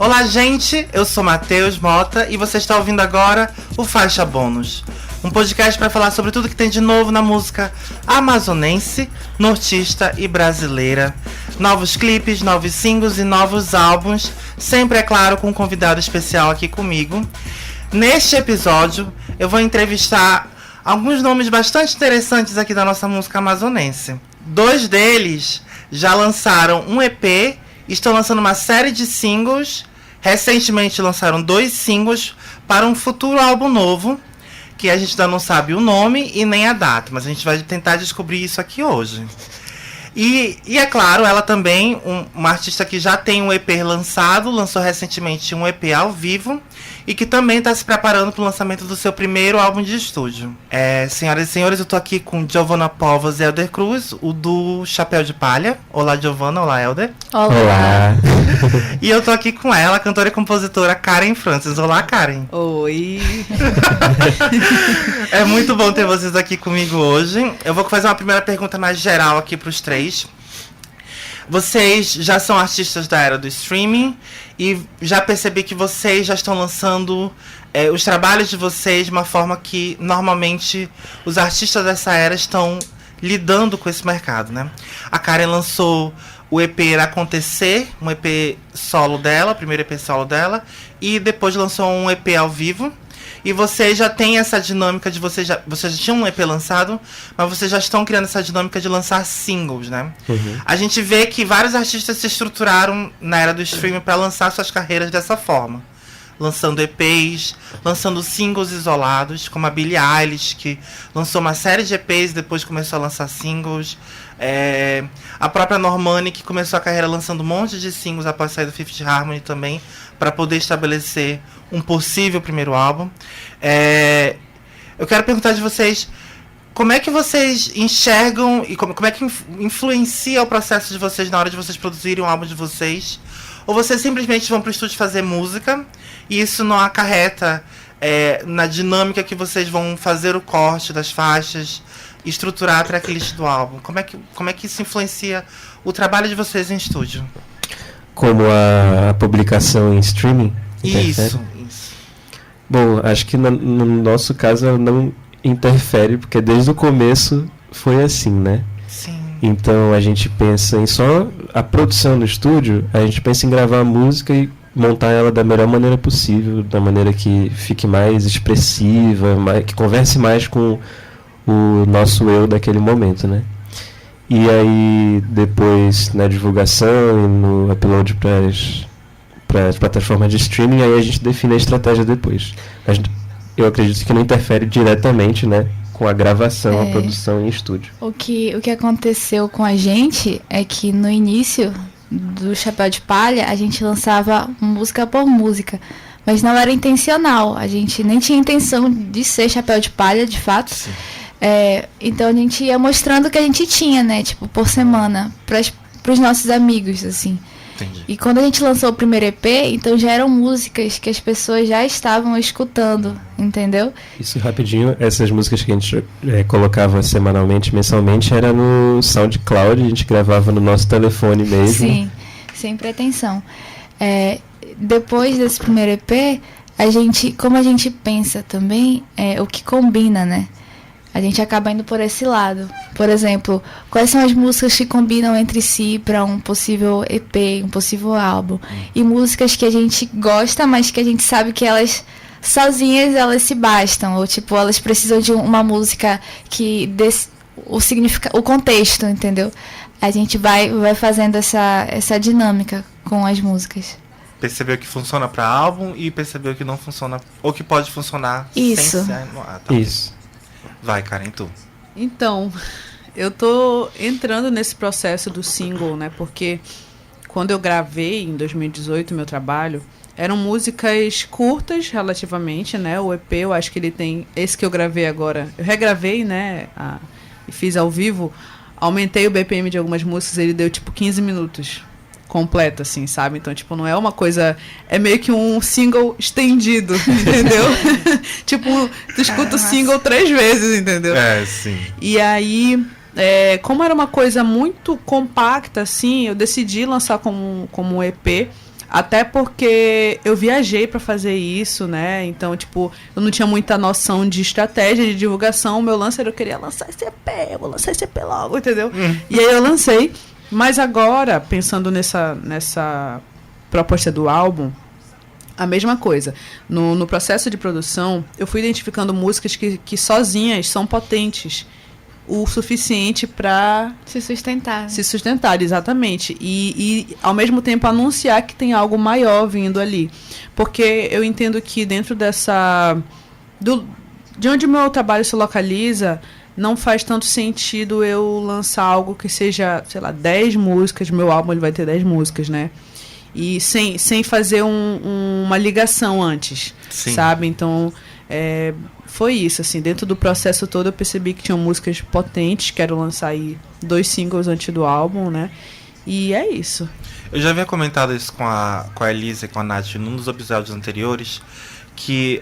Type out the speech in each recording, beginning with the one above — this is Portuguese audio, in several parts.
Olá, gente, eu sou Matheus Mota e você está ouvindo agora o Faixa Bônus, um podcast para falar sobre tudo que tem de novo na música amazonense, nortista e brasileira. Novos clipes, novos singles e novos álbuns, sempre, é claro, com um convidado especial aqui comigo. Neste episódio, eu vou entrevistar alguns nomes bastante interessantes aqui da nossa música amazonense. 2 deles já lançaram um EP, estão lançando uma série de singles. Recentemente lançaram 2 singles para um futuro álbum novo, que a gente ainda não sabe o nome e nem a data, mas a gente vai tentar descobrir isso aqui hoje. E é claro, ela também, uma artista que já tem um EP lançado, lançou recentemente um EP ao vivo e que também está se preparando para o lançamento do seu primeiro álbum de estúdio. Senhoras e senhores, eu tô aqui com Giovanna Povos e Elder Cruz, o do Chapéu de Palha. Olá, Giovanna. Olá, Elder. Olá. E eu tô aqui com ela, a cantora e compositora Karen Francis. Olá, Karen. Oi. É muito bom ter vocês aqui comigo hoje. Eu vou fazer uma primeira pergunta mais geral aqui pros 3. Vocês já são artistas da era do streaming e já percebi que vocês já estão lançando os trabalhos de vocês de uma forma que normalmente os artistas dessa era estão lidando com esse mercado, né? A Karen lançou o EP Acontecer, um EP solo dela, o primeiro EP solo dela, e depois lançou um EP ao vivo. E vocês já têm essa dinâmica de vocês já tinham um EP lançado, mas vocês já estão criando essa dinâmica de lançar singles, né? Uhum. A gente vê que vários artistas se estruturaram na era do streaming para lançar suas carreiras dessa forma. Lançando EPs, lançando singles isolados, como a Billie Eilish, que lançou uma série de EPs e depois começou a lançar singles. A própria Normani, que começou a carreira lançando um monte de singles após sair do Fifth Harmony também, para poder estabelecer um possível primeiro álbum. Eu quero perguntar de vocês, como é que vocês enxergam e como é que influencia o processo de vocês na hora de vocês produzirem um álbum de vocês? Ou vocês simplesmente vão para o estúdio fazer música e isso não acarreta na dinâmica que vocês vão fazer o corte das faixas, estruturar a tracklist do álbum? Como é que isso influencia o trabalho de vocês em estúdio? Como a publicação em streaming? Isso. Bom, acho que no nosso caso não interfere, porque desde o começo foi assim, né? Sim. Então a gente pensa em só a produção no estúdio, a gente pensa em gravar a música e montar ela da melhor maneira possível, da maneira que fique mais expressiva, que converse mais com o nosso eu daquele momento, né? E aí depois na divulgação e no upload para as plataformas de streaming, aí a gente define a estratégia depois. Eu acredito que não interfere diretamente, né, com a gravação, a produção em estúdio. O que aconteceu com a gente é que no início do Chapéu de Palha a gente lançava música por música, mas não era intencional, a gente nem tinha intenção de ser Chapéu de Palha de fato. Sim. Então a gente ia mostrando o que a gente tinha, né, tipo, por semana, pros nossos amigos, assim. Entendi. E quando a gente lançou o primeiro EP, então já eram músicas que as pessoas já estavam escutando, entendeu? Isso rapidinho, essas músicas que a gente colocava semanalmente, mensalmente, era no SoundCloud, a gente gravava no nosso telefone mesmo. Sim, sem pretensão. Depois desse primeiro EP, como a gente pensa também, o que combina, né? A gente acaba indo por esse lado. Por exemplo, quais são as músicas que combinam entre si para um possível EP, um possível álbum? E músicas que a gente gosta, mas que a gente sabe que elas sozinhas elas se bastam. Ou tipo, elas precisam de uma música que dê o contexto, entendeu? A gente vai fazendo essa dinâmica com as músicas. Percebeu que funciona para álbum e percebeu que não funciona, ou que pode funcionar Isso. sem ser... Tá. Isso. Vai, Karen, tu. Então, eu tô entrando nesse processo do single, né? Porque quando eu gravei em 2018 meu trabalho, eram músicas curtas relativamente, né? O EP, eu acho que ele tem... Esse que eu gravei agora, eu regravei, né? E fiz ao vivo. Aumentei o BPM de algumas músicas, ele deu tipo 15 minutos. Completo, assim, sabe? Então, tipo, não é uma coisa... É meio que um single estendido, entendeu? Tipo, tu escuta o single 3 vezes, entendeu? Sim. E aí, como era uma coisa muito compacta, assim, eu decidi lançar como um EP. Até porque eu viajei pra fazer isso, né? Então, tipo, eu não tinha muita noção de estratégia de divulgação. O meu lance era eu queria lançar esse EP, eu vou lançar esse EP logo, entendeu? E aí eu lancei. Mas agora, pensando nessa proposta do álbum, a mesma coisa. No processo de produção, eu fui identificando músicas que sozinhas são potentes o suficiente para Se sustentar. se sustentar, exatamente. E, ao mesmo tempo, anunciar que tem algo maior vindo ali. Porque eu entendo que dentro de onde o meu trabalho se localiza, não faz tanto sentido eu lançar algo que seja, sei lá, 10 músicas. Meu álbum ele vai ter 10 músicas, né? E sem fazer uma ligação antes, Sim. sabe? Então, foi isso, assim. Dentro do processo todo, eu percebi que tinham músicas potentes. Quero lançar aí 2 singles antes do álbum, né? E é isso. Eu já havia comentado isso com a Elisa e com a Nath num dos episódios anteriores, que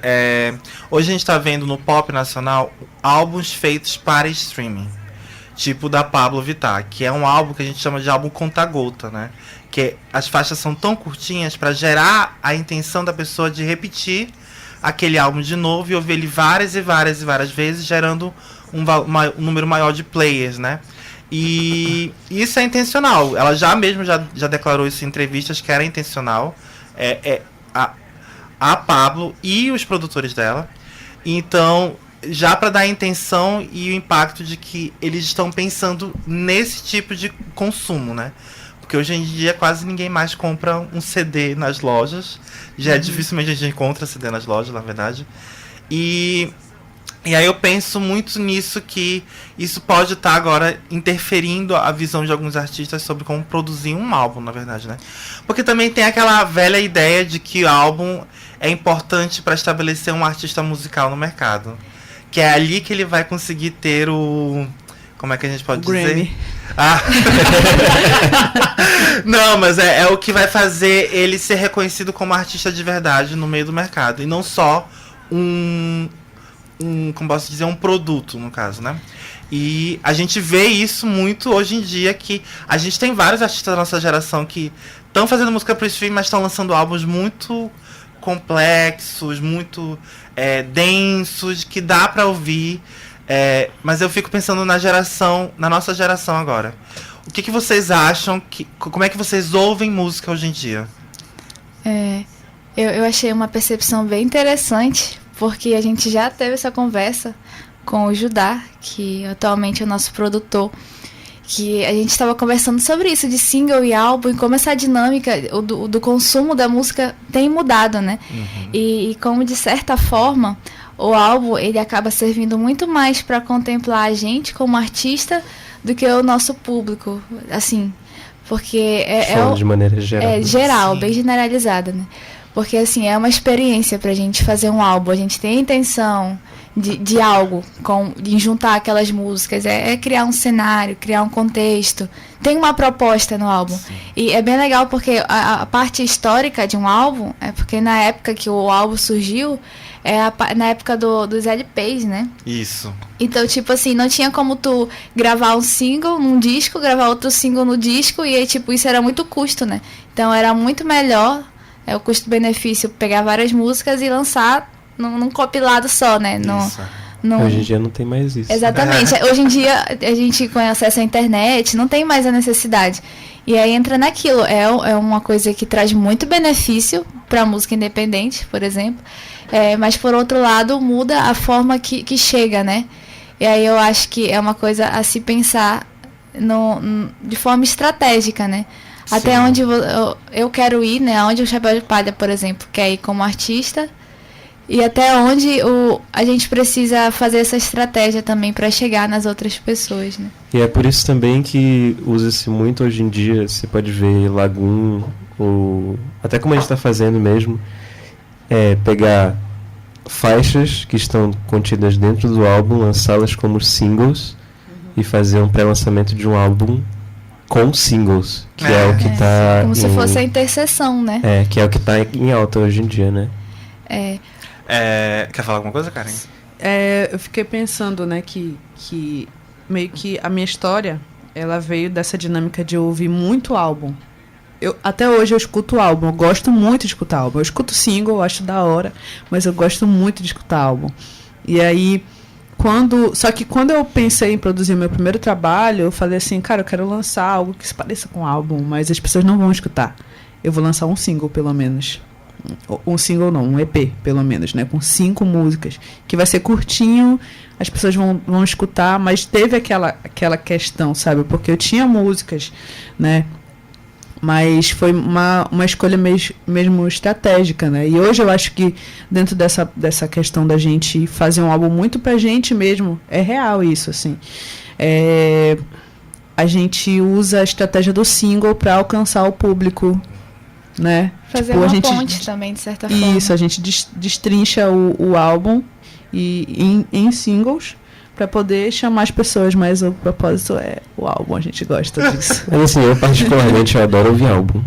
hoje a gente tá vendo no pop nacional álbuns feitos para streaming. Tipo da Pablo Vittar, que é um álbum que a gente chama de álbum conta-gota, né? Que as faixas são tão curtinhas para gerar a intenção da pessoa de repetir aquele álbum de novo e ouvir ele várias e várias e várias vezes, gerando um número maior de players, né? E isso é intencional. Ela já declarou isso em entrevistas que era intencional. A Pablo e os produtores dela. Então, já para dar a intenção e o impacto de que eles estão pensando nesse tipo de consumo, né? Porque hoje em dia quase ninguém mais compra um CD nas lojas. Já dificilmente a gente encontra CD nas lojas, na verdade. E aí eu penso muito nisso, que isso pode estar agora interferindo a visão de alguns artistas sobre como produzir um álbum, na verdade, né? Porque também tem aquela velha ideia de que o álbum é importante para estabelecer um artista musical no mercado. Que é ali que ele vai conseguir ter o... Como é que a gente pode dizer? Grammy. Ah. Não, mas é o que vai fazer ele ser reconhecido como artista de verdade no meio do mercado. E não só como posso dizer, um produto, no caso, né? E a gente vê isso muito hoje em dia, que a gente tem vários artistas da nossa geração que estão fazendo música pro stream, mas estão lançando álbuns muito complexos, muito densos, que dá pra ouvir. Mas eu fico pensando na nossa geração agora. O que vocês acham? Como é que vocês ouvem música hoje em dia? Eu achei uma percepção bem interessante, porque a gente já teve essa conversa com o Judá, que atualmente é o nosso produtor, que a gente estava conversando sobre isso, de single e álbum, e como essa dinâmica do consumo da música tem mudado, né? Uhum. E como, de certa forma, o álbum ele acaba servindo muito mais para contemplar a gente como artista do que o nosso público, assim, porque de maneira geral. Geral, Sim. bem generalizada, né? Porque, assim, é uma experiência pra gente fazer um álbum. A gente tem a intenção de algo, de juntar aquelas músicas. É criar um cenário, criar um contexto. Tem uma proposta no álbum. Sim. E é bem legal porque a parte histórica de um álbum é porque na época que o álbum surgiu, na época dos LPs, né? Isso. Então, tipo assim, não tinha como tu gravar um single num disco, gravar outro single no disco, e aí, tipo, isso era muito custo, né? Então, era muito melhor... o custo-benefício, pegar várias músicas e lançar num compilado só, né? Hoje em dia não tem mais isso. Exatamente. Hoje em dia a gente com acesso à internet, não tem mais a necessidade. E aí entra naquilo. É uma coisa que traz muito benefício para a música independente, por exemplo. Mas por outro lado, muda a forma que chega, né? E aí eu acho que é uma coisa a se pensar de forma estratégica, né? Sim. Até onde eu quero ir, né? Onde o Chapéu de Palha, por exemplo, quer ir como artista. E até onde a gente precisa fazer essa estratégia também para chegar nas outras pessoas, né? E é por isso também que usa-se muito hoje em dia, você pode ver Lagoon, ou até como a gente está fazendo mesmo, pegar faixas que estão contidas dentro do álbum, lançá-las como singles e fazer um pré-lançamento de um álbum com singles, que é o que está... Como se fosse a interseção, né? Que é o que está em alta hoje em dia, né? Quer falar alguma coisa, Karen? Eu fiquei pensando, né, que meio que a minha história, ela veio dessa dinâmica de ouvir muito álbum, até hoje eu escuto o álbum, eu gosto muito de escutar álbum. Eu escuto single, eu acho da hora, mas eu gosto muito de escutar álbum. E aí, só que quando eu pensei em produzir o meu primeiro trabalho, eu falei assim, cara, eu quero lançar algo que se pareça com um álbum, mas as pessoas não vão escutar. Eu vou lançar um single, pelo menos. Um single não, um EP, pelo menos, né? Com 5 músicas, que vai ser curtinho, as pessoas vão escutar, mas teve aquela questão, sabe? Porque eu tinha músicas, né? Mas foi uma escolha mesmo estratégica, né? E hoje eu acho que dentro dessa questão da gente fazer um álbum muito pra gente mesmo, é real isso, assim. A gente usa a estratégia do single pra alcançar o público, né? Fazer tipo, uma ponte também, de certa forma. Isso, a gente destrincha o álbum em singles para poder chamar as pessoas, mas o propósito é o álbum, a gente gosta disso. Mas assim, eu particularmente adoro ouvir álbum.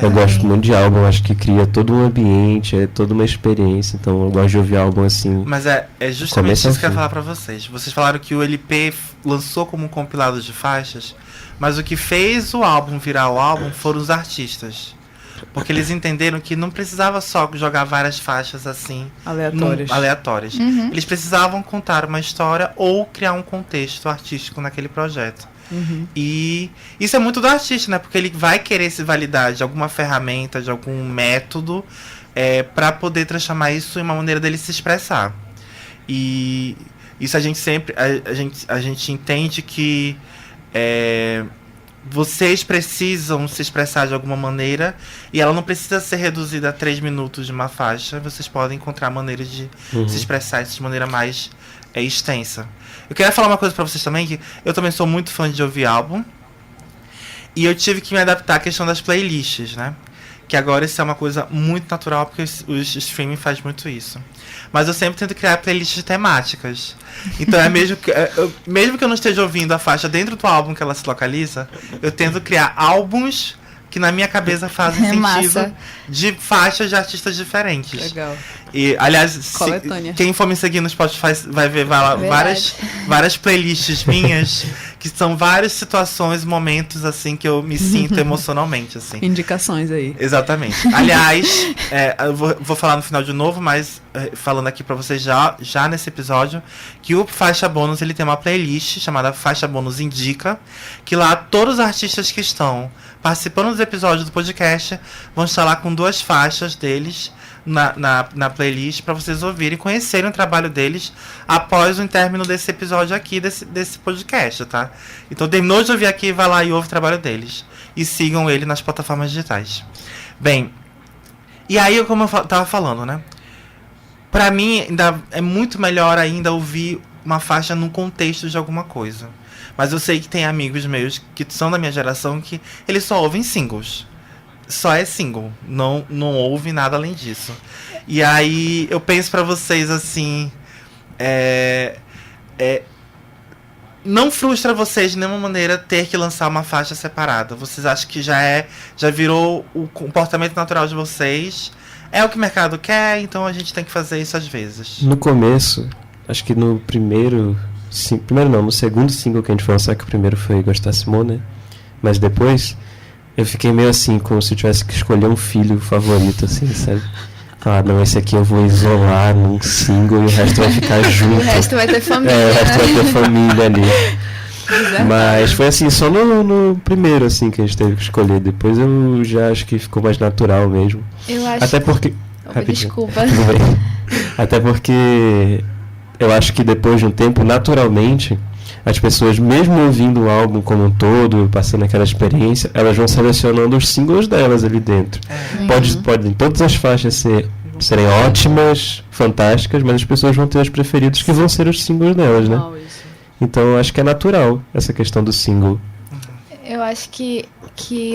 Eu gosto muito de álbum, acho que cria todo um ambiente, é toda uma experiência, então eu gosto de ouvir álbum assim. Mas é justamente isso que eu ia falar pra vocês. Vocês falaram que o LP lançou como um compilado de faixas, mas o que fez o álbum virar o álbum foram os artistas. Porque eles entenderam que não precisava só jogar várias faixas assim aleatórias. Uhum. Eles precisavam contar uma história ou criar um contexto artístico naquele projeto. Uhum. E isso é muito do artista, né? Porque ele vai querer se validar de alguma ferramenta, de algum método, para poder transformar isso em uma maneira dele se expressar. E isso a gente sempre a gente entende que vocês precisam se expressar de alguma maneira e ela não precisa ser reduzida a 3 minutos de uma faixa. Vocês podem encontrar maneiras de se expressar isso de maneira mais extensa. Eu queria falar uma coisa pra vocês também, que eu também sou muito fã de ouvir álbum e eu tive que me adaptar à questão das playlists, né? Que agora isso é uma coisa muito natural, porque os streaming faz muito isso. Mas eu sempre tento criar playlists temáticas. Então mesmo que eu não esteja ouvindo a faixa dentro do álbum que ela se localiza, eu tento criar álbuns que na minha cabeça fazem sentido Massa. de faixas de artistas diferentes. Legal. E, aliás, quem for me seguir no Spotify vai ver várias playlists minhas, que são várias situações, momentos assim que eu me sinto emocionalmente, assim. Indicações aí. Exatamente. Aliás, eu vou falar no final de novo, mas falando aqui pra vocês já nesse episódio, que o Faixa Bônus ele tem uma playlist chamada Faixa Bônus Indica, que lá todos os artistas que estão participando dos episódios do podcast vão estar lá com 2 faixas deles na playlist para vocês ouvirem e conhecerem o trabalho deles após o término desse episódio aqui, desse podcast, tá? Então terminou de ouvir aqui, vai lá e ouve o trabalho deles. E sigam ele nas plataformas digitais. Bem, e aí, como eu tava falando, né? Pra mim, ainda é muito melhor ainda ouvir uma faixa num contexto de alguma coisa. Mas eu sei que tem amigos meus que são da minha geração que eles só ouvem singles. Só é single. Não ouve nada além disso. E aí eu penso pra vocês assim. Não frustra vocês de nenhuma maneira ter que lançar uma faixa separada. Vocês acham que já virou o comportamento natural de vocês? É o que o mercado quer, então a gente tem que fazer isso às vezes. No começo, acho que no no segundo single que a gente foi lançar, que o primeiro foi Gostar Simone, né? Mas depois eu fiquei meio assim, como se eu tivesse que escolher um filho favorito, assim, sabe? Não, esse aqui eu vou isolar num single e o resto vai ficar junto. O resto vai ter família. O resto vai ter família ali. Mas foi assim, só no primeiro, assim, que a gente teve que escolher. Depois eu já acho que ficou mais natural mesmo. Eu acho. Até porque... Desculpa. Tudo bem. Até porque eu acho que depois de um tempo, naturalmente, as pessoas, mesmo ouvindo o álbum como um todo, passando aquela experiência, elas vão selecionando os singles delas ali dentro. Podem todas as faixas serem ótimas, fantásticas, mas as pessoas vão ter os preferidos que vão ser os singles delas, né? Então eu acho que é natural essa questão do single. Eu acho que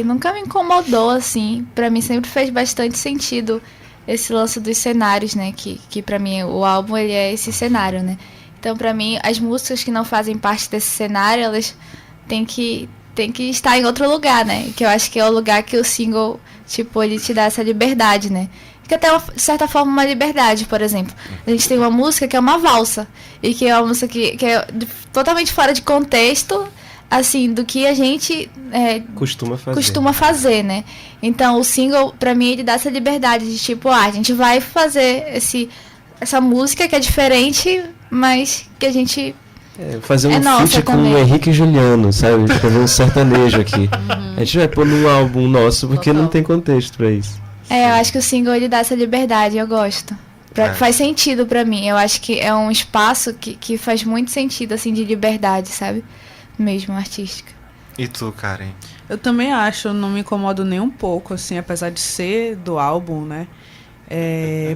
nunca me incomodou, assim. Pra mim sempre fez bastante sentido esse lance dos cenários, né? Que pra mim o álbum ele é esse cenário, né? Então pra mim as músicas que não fazem parte desse cenário, elas têm que estar em outro lugar, né? Que eu acho que é o lugar que o single, tipo, ele te dá essa liberdade, né? Que até de certa forma uma liberdade, por exemplo. A gente tem uma música que é uma valsa. E que é uma música que é totalmente fora de contexto. assim, do que a gente Costuma fazer, né? Então, o single, pra mim, ele dá essa liberdade de tipo, a gente vai fazer essa música que é diferente, mas que a gente... fazer um nossa feat com também. o Henrique e Juliano, sabe? A gente fazer um sertanejo aqui. A gente vai pôr num álbum nosso, porque Total. não tem contexto pra isso. eu acho que o single, ele dá essa liberdade, eu gosto. Faz sentido pra mim. Eu acho que é um espaço que faz muito sentido, assim, de liberdade, sabe? Mesmo artística. E tu, Karen? Eu também acho, não me incomodo nem um pouco, assim, apesar de ser do álbum, né?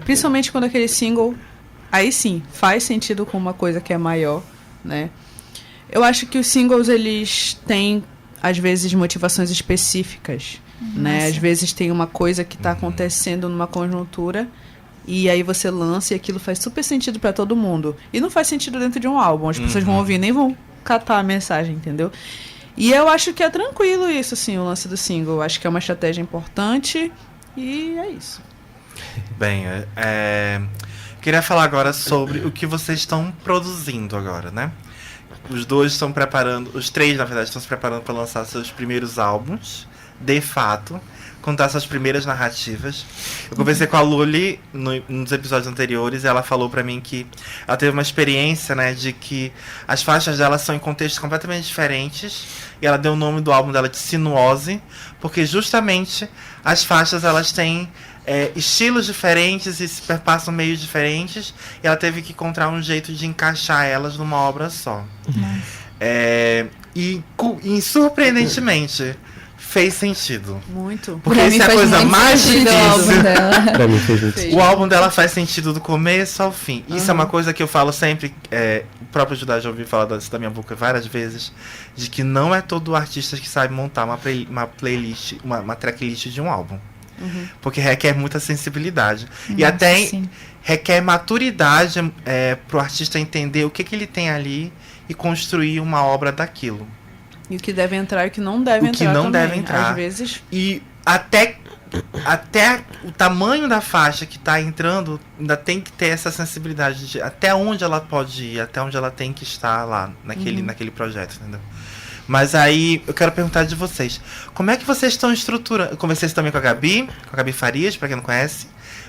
Principalmente quando aquele single, aí sim, faz sentido com uma coisa que é maior, né? Eu acho que os singles, eles têm, às vezes, motivações específicas, né? Às vezes tem uma coisa que está acontecendo numa conjuntura e aí você lança e aquilo faz super sentido para todo mundo. E não faz sentido dentro de um álbum. As pessoas vão ouvir e nem vão catar a mensagem, entendeu? E eu acho que é tranquilo isso, assim, o lance do single. Eu acho que é uma estratégia importante e é isso. Bem, queria falar agora sobre o que vocês estão produzindo agora, né? Os dois estão preparando, os três, na verdade, estão se preparando para lançar seus primeiros álbuns, de fato, contar suas primeiras narrativas. Eu conversei com a Luli nos episódios anteriores e ela falou pra mim que ela teve uma experiência, né, de que as faixas dela são em contextos completamente diferentes e ela deu o nome do álbum dela de Sinuose, porque justamente as faixas elas têm estilos diferentes e se perpassam meios diferentes e ela teve que encontrar um jeito de encaixar elas numa obra só. E surpreendentemente fez sentido. Muito. Porque Pra isso mim é a faz coisa muito mais sentido o álbum difícil. dela. Pra mim fez muito sentido. O álbum dela faz sentido do começo ao fim. Isso é uma coisa que eu falo sempre, o próprio Judá já ouviu falar disso da minha boca várias vezes, de que não é todo artista que sabe montar uma playlist, uma tracklist de um álbum. Porque requer muita sensibilidade. E até sim. requer maturidade pro artista entender o que ele tem ali e construir uma obra daquilo. E o que deve entrar e o que não deve O entrar que não também. deve entrar. Às vezes... E até o tamanho da faixa que tá entrando ainda tem que ter essa sensibilidade de até onde ela pode ir, até onde ela tem que estar lá naquele projeto, entendeu? Mas aí eu quero perguntar de vocês, como é que vocês estão estruturando? Eu conversei também com a Gabi Farias, pra quem não conhece,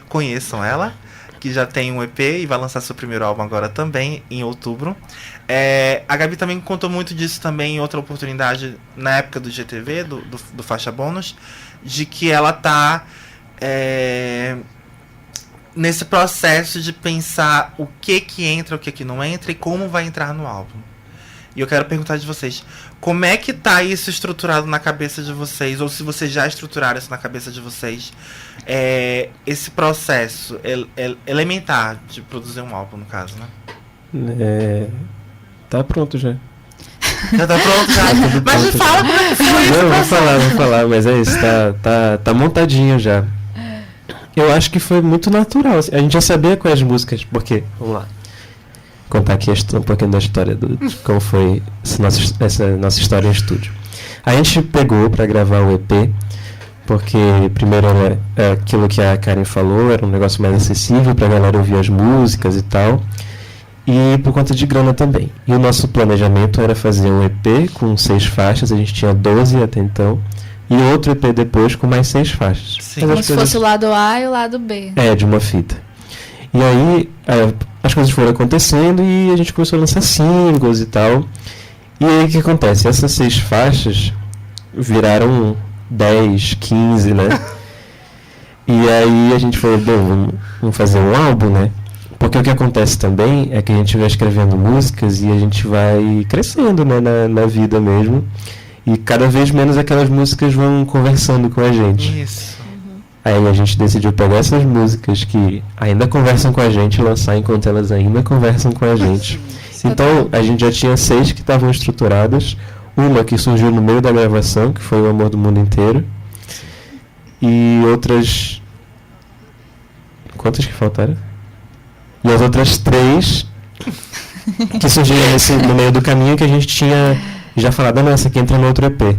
conheçam ela, que já tem um EP e vai lançar seu primeiro álbum agora também, em outubro. A Gabi também contou muito disso também em outra oportunidade, na época do GTV, do Faixa Bônus, de que ela tá nesse processo de pensar o que entra, o que não entra e como vai entrar no álbum. E eu quero perguntar de vocês, como é que tá isso estruturado na cabeça de vocês, ou se vocês já estruturaram isso na cabeça de vocês, esse processo elementar de produzir um álbum, no caso, né? Tá pronto já. Já tá pronto, já? Mas me pronto, fala como é que foi isso. Não, vou falar, mas é isso, tá montadinho já. Eu acho que foi muito natural. A gente já sabia quais músicas, porque, vamos lá, contar aqui um pouquinho da história de como foi essa nossa história em estúdio. A gente pegou para gravar o EP, porque primeiro era aquilo que a Karen falou, era um negócio mais acessível pra galera ouvir as músicas e tal, e por conta de grana também. E o nosso planejamento era fazer um EP com 6 faixas, a gente tinha 12 até então, e outro EP depois com mais 6 faixas. Sim. Mas Como as se coisas- fosse o lado A e o lado B. de uma fita. E aí, as coisas foram acontecendo e a gente começou a lançar singles e tal. E aí, o que acontece? Essas 6 faixas viraram 10, 15, né? E aí a gente falou, bom, vamos fazer um álbum, né? Porque o que acontece também é que a gente vai escrevendo músicas e a gente vai crescendo, né, na vida mesmo. E cada vez menos aquelas músicas vão conversando com a gente. Isso. Aí a gente decidiu pegar essas músicas que ainda conversam com a gente e lançar enquanto elas ainda conversam com a gente. Então a gente já tinha 6 que estavam estruturadas, uma que surgiu no meio da gravação, que foi O Amor do Mundo Inteiro, e outras... Quantas que faltaram? E as outras 3 que surgiram no meio do caminho, que a gente tinha já falado, não, essa aqui entra no outro EP.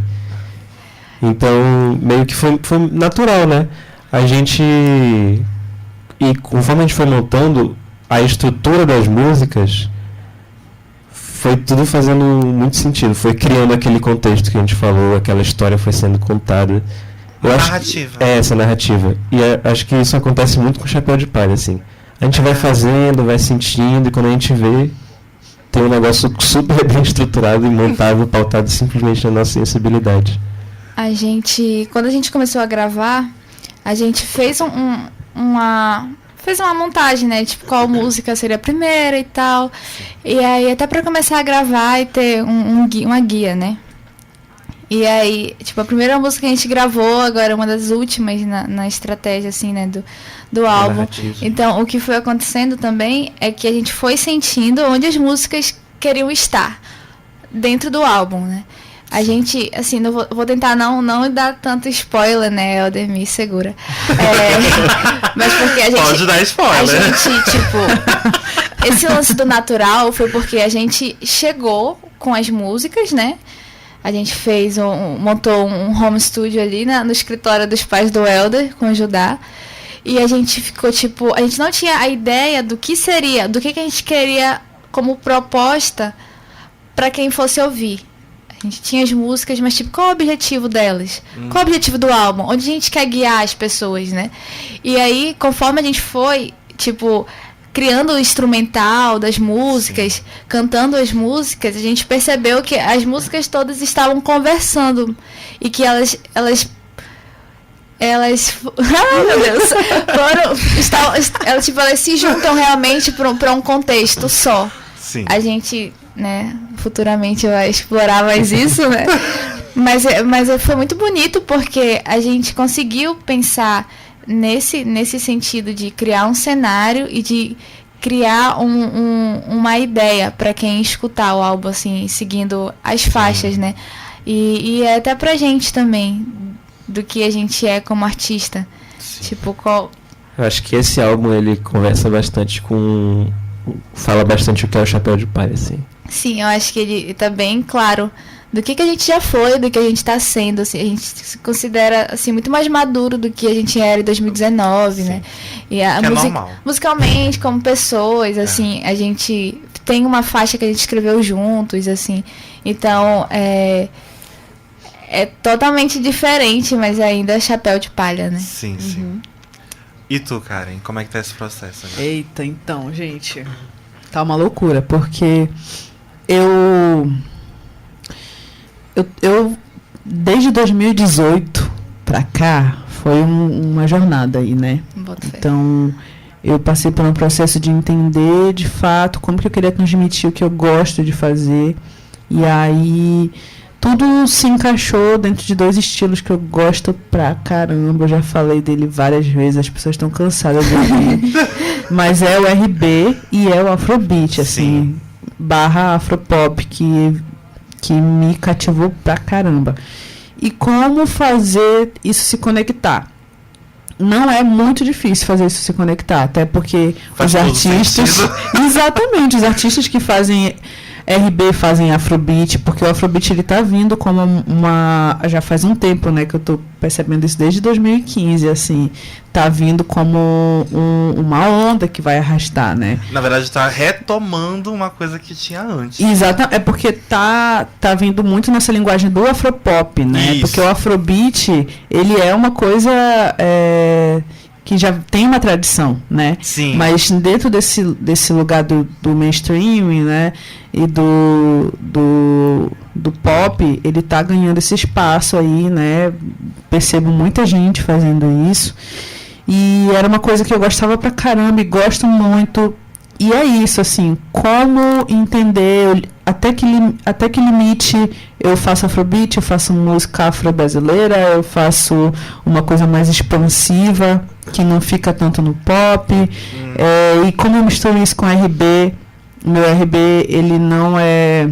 Então, meio que foi natural, né? A gente... E conforme a gente foi montando, a estrutura das músicas foi tudo fazendo muito sentido. Foi criando aquele contexto que a gente falou, aquela história foi sendo contada. Narrativa. Essa narrativa. E acho que isso acontece muito com o Chapéu de Palha, assim. A gente vai fazendo, vai sentindo, e quando a gente vê, tem um negócio super bem estruturado e montado, pautado simplesmente na nossa sensibilidade. Quando a gente começou a gravar, a gente fez uma montagem, né? Tipo, qual música seria a primeira e tal. E aí, até pra começar a gravar e ter uma guia, né? E aí, tipo, a primeira música que a gente gravou, agora uma das últimas na estratégia, assim, né, do álbum. Narrativo. Então, o que foi acontecendo também é que a gente foi sentindo onde as músicas queriam estar dentro do álbum, né? A gente, assim, vou tentar não dar tanto spoiler, né, Elder, segura. Mas porque a gente... Pode dar spoiler. A gente, tipo... Esse lance do natural foi porque a gente chegou com as músicas, né? A gente montou um home studio ali no escritório dos pais do Elder, com o Judá. E a gente ficou, tipo... A gente não tinha a ideia do que seria, do que a gente queria como proposta para quem fosse ouvir. A gente tinha as músicas, mas tipo, qual o objetivo delas? Qual o objetivo do álbum? Onde a gente quer guiar as pessoas, né? E aí, conforme a gente foi, tipo, criando o instrumental das músicas, cantando as músicas, a gente percebeu que as músicas todas estavam conversando. E que elas ai, meu Deus, elas se juntam realmente para um contexto só. Sim. A gente, né, futuramente vai explorar mais isso, né? Mas foi muito bonito porque a gente conseguiu pensar nesse sentido de criar um cenário e de criar uma ideia para quem escutar o álbum, assim, seguindo as faixas, né? E é até pra gente também, do que a gente é como artista. Sim. Tipo, qual... Eu acho que esse álbum, ele conversa bastante com... Fala bastante o que é o Chapéu de Palha, assim. Sim, eu acho que ele tá bem claro do que a gente já foi, do que a gente tá sendo, assim, a gente se considera, assim, muito mais maduro do que a gente era em 2019, né? E a normal. musicalmente, como pessoas, assim, a gente tem uma faixa que a gente escreveu juntos, assim, então, é totalmente diferente, mas ainda é Chapéu de Palha, né? Sim, sim. E tu, Karen, como é que tá esse processo agora? Eita, então, gente, tá uma loucura, porque eu desde 2018 pra cá foi uma jornada aí, né? Boto fé. Então, eu passei por um processo de entender de fato como que eu queria transmitir o que eu gosto de fazer, e aí tudo se encaixou dentro de dois estilos que eu gosto pra caramba. Eu já falei dele várias vezes, as pessoas estão cansadas de ouvir. Mas é o RB e é o Afrobeat, assim, barra Afropop, que me cativou pra caramba. E como fazer isso se conectar? Não é muito difícil fazer isso se conectar, até porque Faz os todo artistas... sentido. Exatamente, os artistas que fazem RB fazem Afrobeat, porque o Afrobeat ele tá vindo como já faz um tempo, né, que eu tô percebendo isso desde 2015, assim, tá vindo como uma onda que vai arrastar, né? Na verdade, tá retomando uma coisa que tinha antes. Exato, é porque tá vindo muito nessa linguagem do Afropop, né? Isso. Porque o Afrobeat, ele é uma coisa que já tem uma tradição, né? Sim. Mas dentro desse lugar do mainstream, né? E do pop, ele tá ganhando esse espaço aí, né? Percebo muita gente fazendo isso. E era uma coisa que eu gostava pra caramba e gosto muito. E é isso, assim, como entender até que limite eu faço Afrobeat, eu faço música afro-brasileira, eu faço uma coisa mais expansiva, que não fica tanto no pop, e como eu misturo isso com RB, meu RB, ele não é...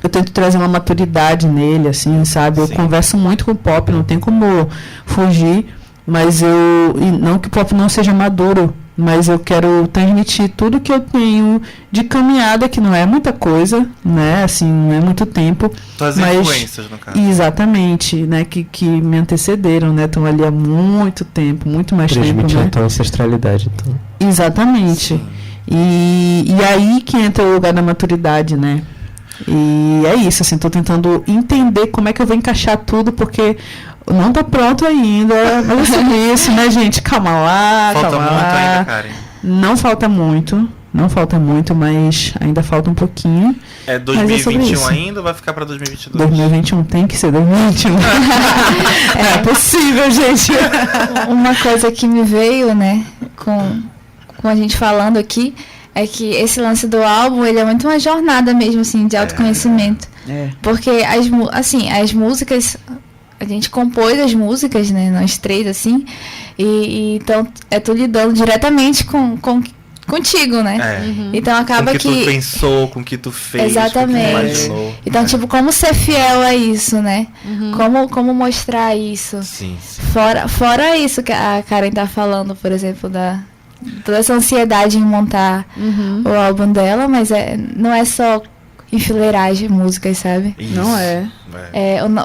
Eu tento trazer uma maturidade nele, assim, sabe? Eu converso muito com o pop, não tem como fugir, mas e não que o pop não seja maduro, mas eu quero transmitir tudo que eu tenho de caminhada, que não é muita coisa, né? Assim, não é muito tempo. Tuas mas, influências, no caso. Exatamente, né? Que me antecederam, né? Estão ali há muito tempo, muito mais tempo, Transmitir né? a tua ancestralidade, então. Exatamente. Sim. E aí que entra o lugar da maturidade, né? E é isso, assim, tô tentando entender como é que eu vou encaixar tudo, porque não tá pronto ainda. Mas é sobre isso, né, gente? Calma lá, Falta calma muito lá. ainda, Karen. Não falta muito, mas ainda falta um pouquinho. É Mas é sobre 2021 isso. ainda ou vai ficar pra 2022? 2021 tem que ser 2021. É possível, gente. Uma coisa que me veio, né, com a gente falando aqui, é que esse lance do álbum, ele é muito uma jornada mesmo, assim, de autoconhecimento. É. Porque as músicas, a gente compôs as músicas, né, nós três, assim, e então tu lidando diretamente contigo, né? É. Então acaba com que tu pensou, com que tu fez, Exatamente. com que tu imaginou. Então, tipo, como ser fiel a isso, né? Como mostrar isso. Sim. Fora isso que a Karen tá falando, por exemplo, toda essa ansiedade em montar o álbum dela, mas não é só enfileiragem de músicas, sabe? Isso. Não é.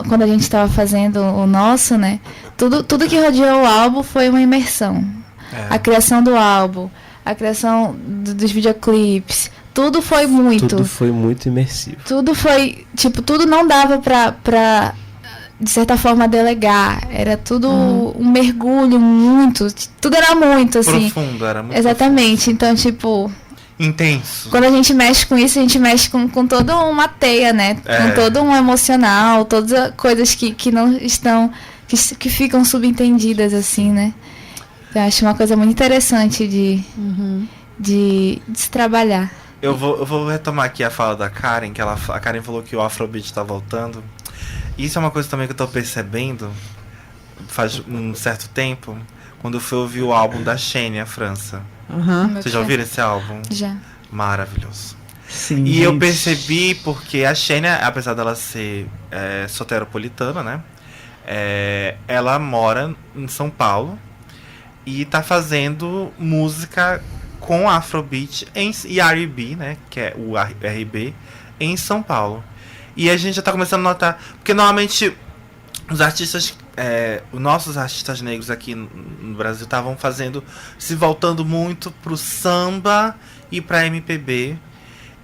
Quando a gente tava fazendo o nosso, né? Tudo que rodeou o álbum foi uma imersão. É. A criação do álbum, a criação dos videoclipes, tudo foi muito. Tudo foi muito imersivo. Tudo foi, tipo, tudo não dava pra de certa forma, delegar. Era tudo um mergulho muito. Tudo era muito, assim. Profundo, era muito Exatamente. Então, tipo, intenso. quando a gente mexe com isso, a gente mexe com toda uma teia, né? Com todo um emocional, todas as coisas que não estão. Que ficam subentendidas, assim, né? Eu acho uma coisa muito interessante de se trabalhar. Eu vou retomar aqui a fala da Karen, que a Karen falou que o Afrobeat tá voltando. Isso é uma coisa também que eu tô percebendo faz um certo tempo, quando eu fui ouvir o álbum da Xenia, França. Vocês já ouviram esse álbum? Já. Maravilhoso. Sim, E eu gente. percebi porque a Xenia, apesar dela ser soteropolitana, né? Ela mora em São Paulo e tá fazendo música com Afrobeat e R&B, né? Que é o R&B, em São Paulo. E a gente já tá começando a notar, porque normalmente os artistas, os nossos artistas negros aqui no Brasil estavam se voltando muito pro samba e pra MPB.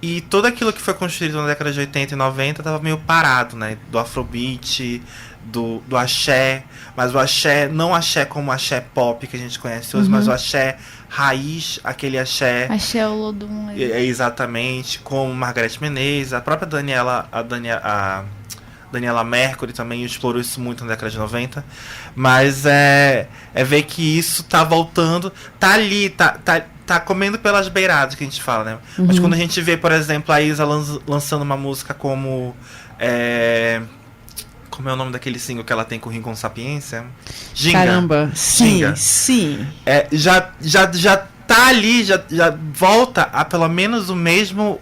E tudo aquilo que foi construído na década de 80 e 90 tava meio parado, né? Do Afrobeat, do axé. Mas o axé, não axé como o axé pop que a gente conhece hoje, mas o axé raiz, aquele axé. Axé o Lodum. Exatamente, como Margareth Menezes, a própria Daniela Mercury também explorou isso muito na década de 90. Mas é ver que isso tá voltando, tá ali, tá comendo pelas beiradas, que a gente fala, né? Mas quando a gente vê, por exemplo, a Isa lançando uma música como... como é o nome daquele single que ela tem com o Rincon Sapiência? Ginga. Caramba, sim, Ginga. sim. Já tá ali, já volta a pelo menos o mesmo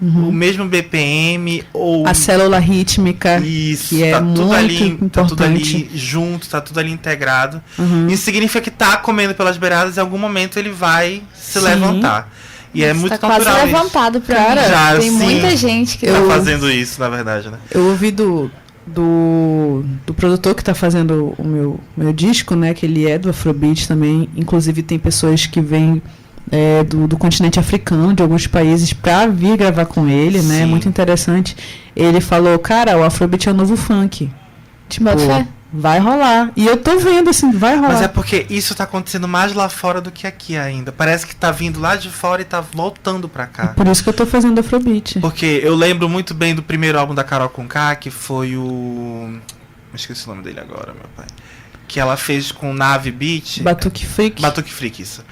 BPM ou A célula rítmica, isso, que é tá muito tudo ali, importante. tá tudo ali junto, tá tudo ali integrado. Isso significa que tá comendo pelas beiradas e em algum momento ele vai se levantar. E é muito Tá natural quase isso. levantado pra Cara, mim. já, Tem sim. muita gente que Tá fazendo isso, na verdade, né? Eu ouvi do produtor que tá fazendo o meu disco, né? Que ele é do Afrobeat também. Inclusive tem pessoas que vêm do continente africano, de alguns países, pra vir gravar com ele, né? Sim. Muito interessante. Ele falou, cara, o Afrobeat é o novo funk. Tipo, Bota fé. vai rolar. E eu tô vendo, assim, vai rolar. Mas é porque isso tá acontecendo mais lá fora do que aqui ainda. Parece que tá vindo lá de fora e tá voltando pra cá. Por isso que eu tô fazendo Afrobeat. Porque eu lembro muito bem do primeiro álbum da Carol Conká, que foi o... esqueci o nome dele agora, meu pai. Que ela fez com Nave Beat. Batuque Freak. Batuque Freak, isso.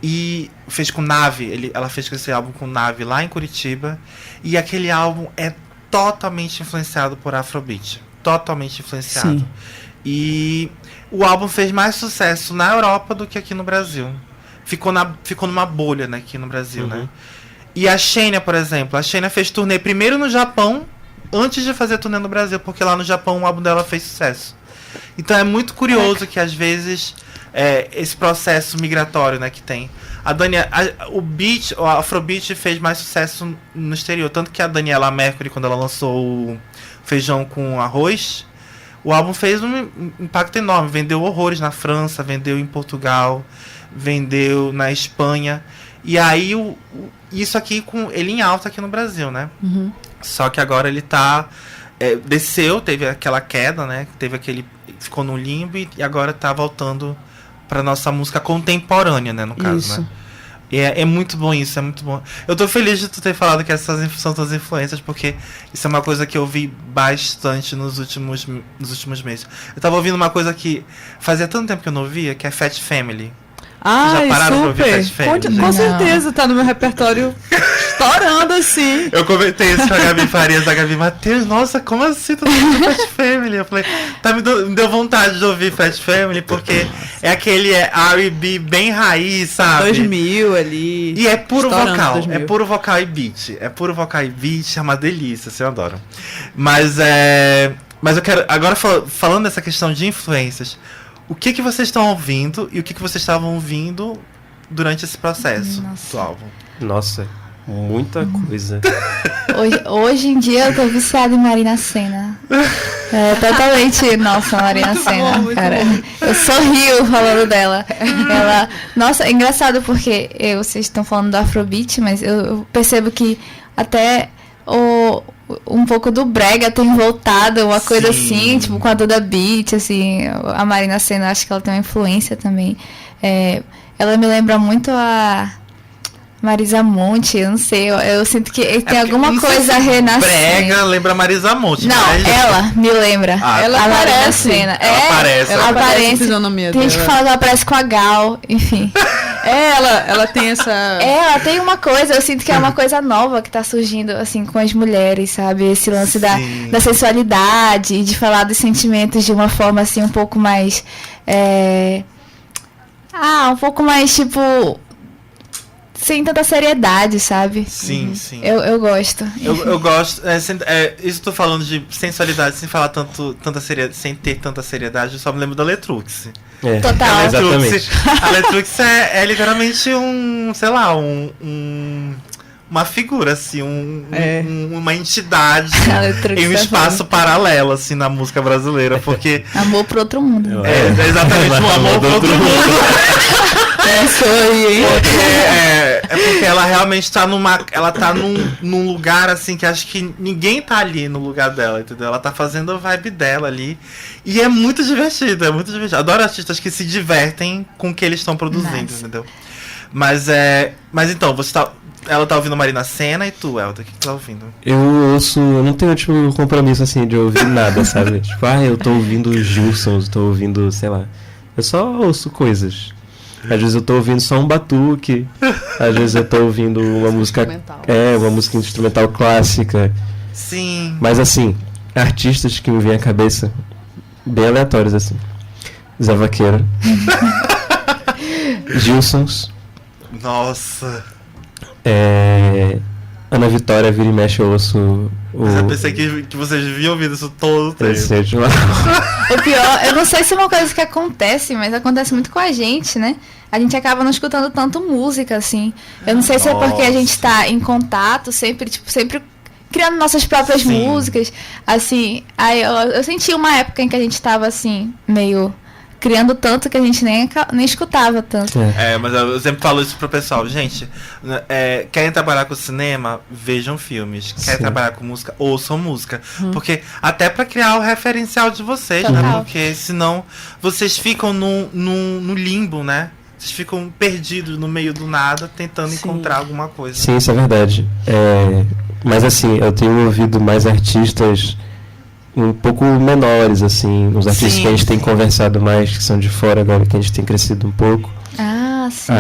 E fez com Nave, ela fez com esse álbum com Nave lá em Curitiba. E aquele álbum é totalmente influenciado por Afrobeat. Totalmente influenciado. Sim. E o álbum fez mais sucesso na Europa do que aqui no Brasil. Ficou numa bolha, né, aqui no Brasil, né? E a Xenia, por exemplo, a Xenia fez turnê primeiro no Japão, antes de fazer turnê no Brasil, porque lá no Japão o álbum dela fez sucesso. Então é muito curioso que às vezes esse processo migratório, né, que tem. O Afrobeat fez mais sucesso no exterior, tanto que a Daniela Mercury, quando ela lançou o Feijão com Arroz, o álbum fez um impacto enorme, vendeu horrores na França, vendeu em Portugal, vendeu na Espanha, e aí isso aqui com ele em alta aqui no Brasil, né? Só que agora ele tá... desceu, teve aquela queda, né? Teve aquele... Ficou no limbo e agora tá voltando pra nossa música contemporânea, né? No caso, Isso. né? E é muito bom isso, é muito bom. Eu tô feliz de tu ter falado que essas são tuas influências, porque isso é uma coisa que eu vi bastante nos últimos meses. Eu tava ouvindo uma coisa que fazia tanto tempo que eu não ouvia, que é Fat Family. Ai, Já pararam pra ouvir super. Fat Family? Com Não. certeza, tá no meu repertório estourando assim. Eu comentei isso com a Gabi Farias, a Gabi, Matheus, nossa, como assim tu tá ouvindo Fat Family? Eu falei, me deu vontade de ouvir Fat Family, porque é aquele R&B bem raiz, sabe? 2000 ali. E é puro estourando vocal, 2000. é puro vocal e beat. É puro vocal e beat, é uma delícia, assim, eu adoro. Mas eu quero, agora falando dessa questão de influências, o que vocês estão ouvindo e o que vocês estavam ouvindo durante esse processo do álbum? Nossa, muita coisa. Hoje em dia eu tô viciada em Marina Sena. Totalmente, nossa, Marina Sena, muito cara. bom. Eu sorrio falando dela. Ela, nossa, é engraçado porque vocês estão falando do Afrobeat, mas eu percebo que até um pouco do brega tem voltado, uma coisa Sim. assim, tipo com a Duda Beat, assim, a Marina Sena, acho que ela tem uma influência também. Ela me lembra muito a Marisa Monte, eu não sei, eu sinto que tem alguma coisa renascendo. Brega lembra Marisa Monte. Não, mas- ela me lembra. Ela a Marina parece. Sena. Ela parece. Ela parece a aparência. fisionomia Tem gente que dela. fala que ela parece com a Gal, enfim. Ela tem essa... Ela tem uma coisa, eu sinto que é uma coisa nova que tá surgindo, assim, com as mulheres, sabe? Esse lance Sim. da sensualidade, de falar dos sentimentos de uma forma, assim, um pouco mais... um pouco mais, tipo... sem tanta seriedade, sabe? Sim, sim. Eu gosto. Eu gosto. Isso eu tô falando de sensualidade sem falar tanta seriedade, sem ter tanta seriedade, eu só me lembro da Letrux. É, Total. A Letrux, exatamente. a Letrux é literalmente sei lá, uma figura, assim, uma entidade A Letrux em um é espaço paralelo, assim, na música brasileira, porque Amor pro outro mundo. é exatamente um amor pro outro mundo. Isso aí, hein? Porque ela realmente tá num lugar assim que acho que ninguém tá ali no lugar dela, entendeu? Ela tá fazendo a vibe dela ali. E é muito divertido, é muito divertido. Adoro artistas que se divertem com o que eles estão produzindo, Nice. entendeu? Mas então, ela tá ouvindo Marina Sena e tu, Elda, o que tu tá ouvindo? Eu não tenho tipo compromisso assim de ouvir nada, sabe? Tipo, eu tô ouvindo os Gilsons, tô ouvindo, sei lá. Eu só ouço coisas. Às vezes eu tô ouvindo só um batuque, às vezes eu tô ouvindo uma música instrumental clássica. Sim. Mas assim, artistas que me vêm à cabeça, bem aleatórios assim. Zé Vaqueiro. Gilsons. Nossa. Ana Vitória, vira e mexe, eu ouço Mas eu pensei que vocês deviam ouvir isso todo o tempo. recente lá. O pior, eu não sei se é uma coisa que acontece, mas acontece muito com a gente, né? A gente acaba não escutando tanto música, assim. Eu não sei se é porque a gente tá em contato, sempre criando nossas próprias Sim. músicas. Assim, aí eu senti uma época em que a gente tava, assim, meio criando tanto que a gente nem escutava tanto. Mas eu sempre falo isso pro pessoal. Gente, querem trabalhar com cinema? Vejam filmes. Querem Sim. trabalhar com música? Ouçam música. Porque até pra criar o referencial de vocês, né? Total. Porque senão vocês ficam no limbo, né? Vocês ficam perdidos no meio do nada, tentando Sim. encontrar alguma coisa. Sim, isso é verdade. Mas assim, eu tenho ouvido mais artistas um pouco menores, assim, os artistas Sim. que a gente tem conversado mais, que são de fora agora, que a gente tem crescido um pouco. Ah, sim.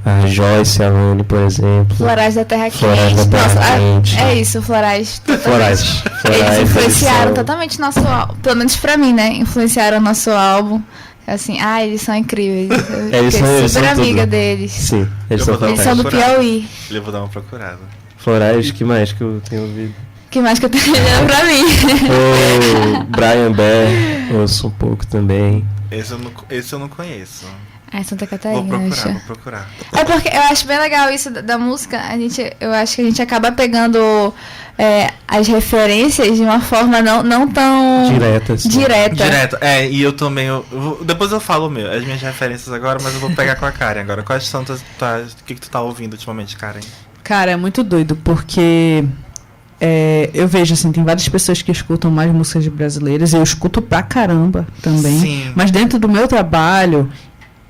A Joyce, a Lani, por exemplo. Florais da Terra Quente. Florais da Terra Nossa, Quente. é isso, Florais. Florais. Eles influenciaram eles são- totalmente nosso álbum, pelo menos pra mim, né? Influenciaram o nosso álbum. Assim, eles são incríveis. Eu Eles fiquei são- eles super são amiga tudo. deles. Sim, eles Eu são vou dar uma Eles são do procurada. Piauí. Eu vou dar uma procurada. Florais, que mais que eu tenho ouvido? O que mais que eu tenho olhando pra mim? O Brian Bear, ouço um pouco também. Esse eu não conheço. Santa Vou Catarina, procurar, acho. vou procurar. É porque eu acho bem legal isso da música. Eu acho que a gente acaba pegando as referências de uma forma não tão Direta, assim. direta. Direto. E eu também. Depois eu falo as minhas referências agora, mas eu vou pegar com a Karen agora. Quais são o que tu tá ouvindo ultimamente, Karen? Cara, é muito doido, porque eu vejo, assim, tem várias pessoas que escutam mais músicas brasileiras, eu escuto pra caramba também. Sim. Mas dentro do meu trabalho,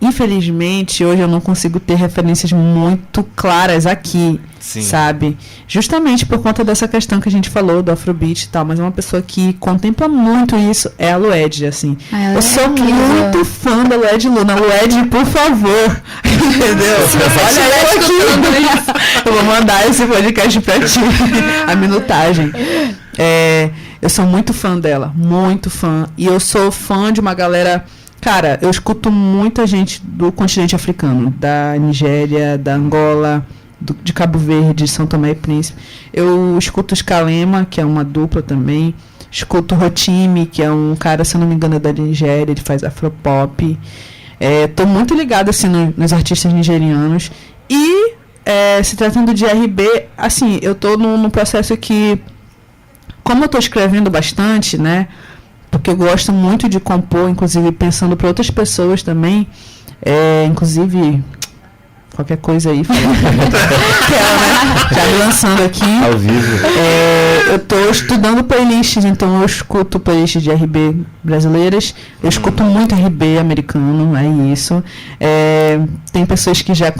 infelizmente, hoje eu não consigo ter referências muito claras aqui, Sim. sabe? Justamente por conta dessa questão que a gente falou do Afrobeat e tal, mas uma pessoa que contempla muito isso é a Lued, assim. Ela Eu sou muito fã da Lued Luna. Lued, por favor. Entendeu? Se você Olha eu estiver escutando aqui. Eu vou mandar esse podcast pra ti. A minutagem. Eu sou muito fã dela. Muito fã. E eu sou fã de uma galera... Cara, eu escuto muita gente do continente africano. Da Nigéria, da Angola... de Cabo Verde, São Tomé e Príncipe. Eu escuto Scalema, que é uma dupla também. Escuto Rotimi, que é um cara, se eu não me engano, é da Nigéria, ele faz afropop. Tô muito ligada assim, nos artistas nigerianos. E, se tratando de RB, assim, eu tô num processo que, como eu tô escrevendo bastante, né? Porque eu gosto muito de compor, inclusive pensando para outras pessoas também. Inclusive... qualquer coisa aí. Já me lançando aqui. Ao vivo. Eu estou estudando playlists, então eu escuto playlists de RB brasileiras. Eu escuto muito RB americano, é isso. Tem pessoas que já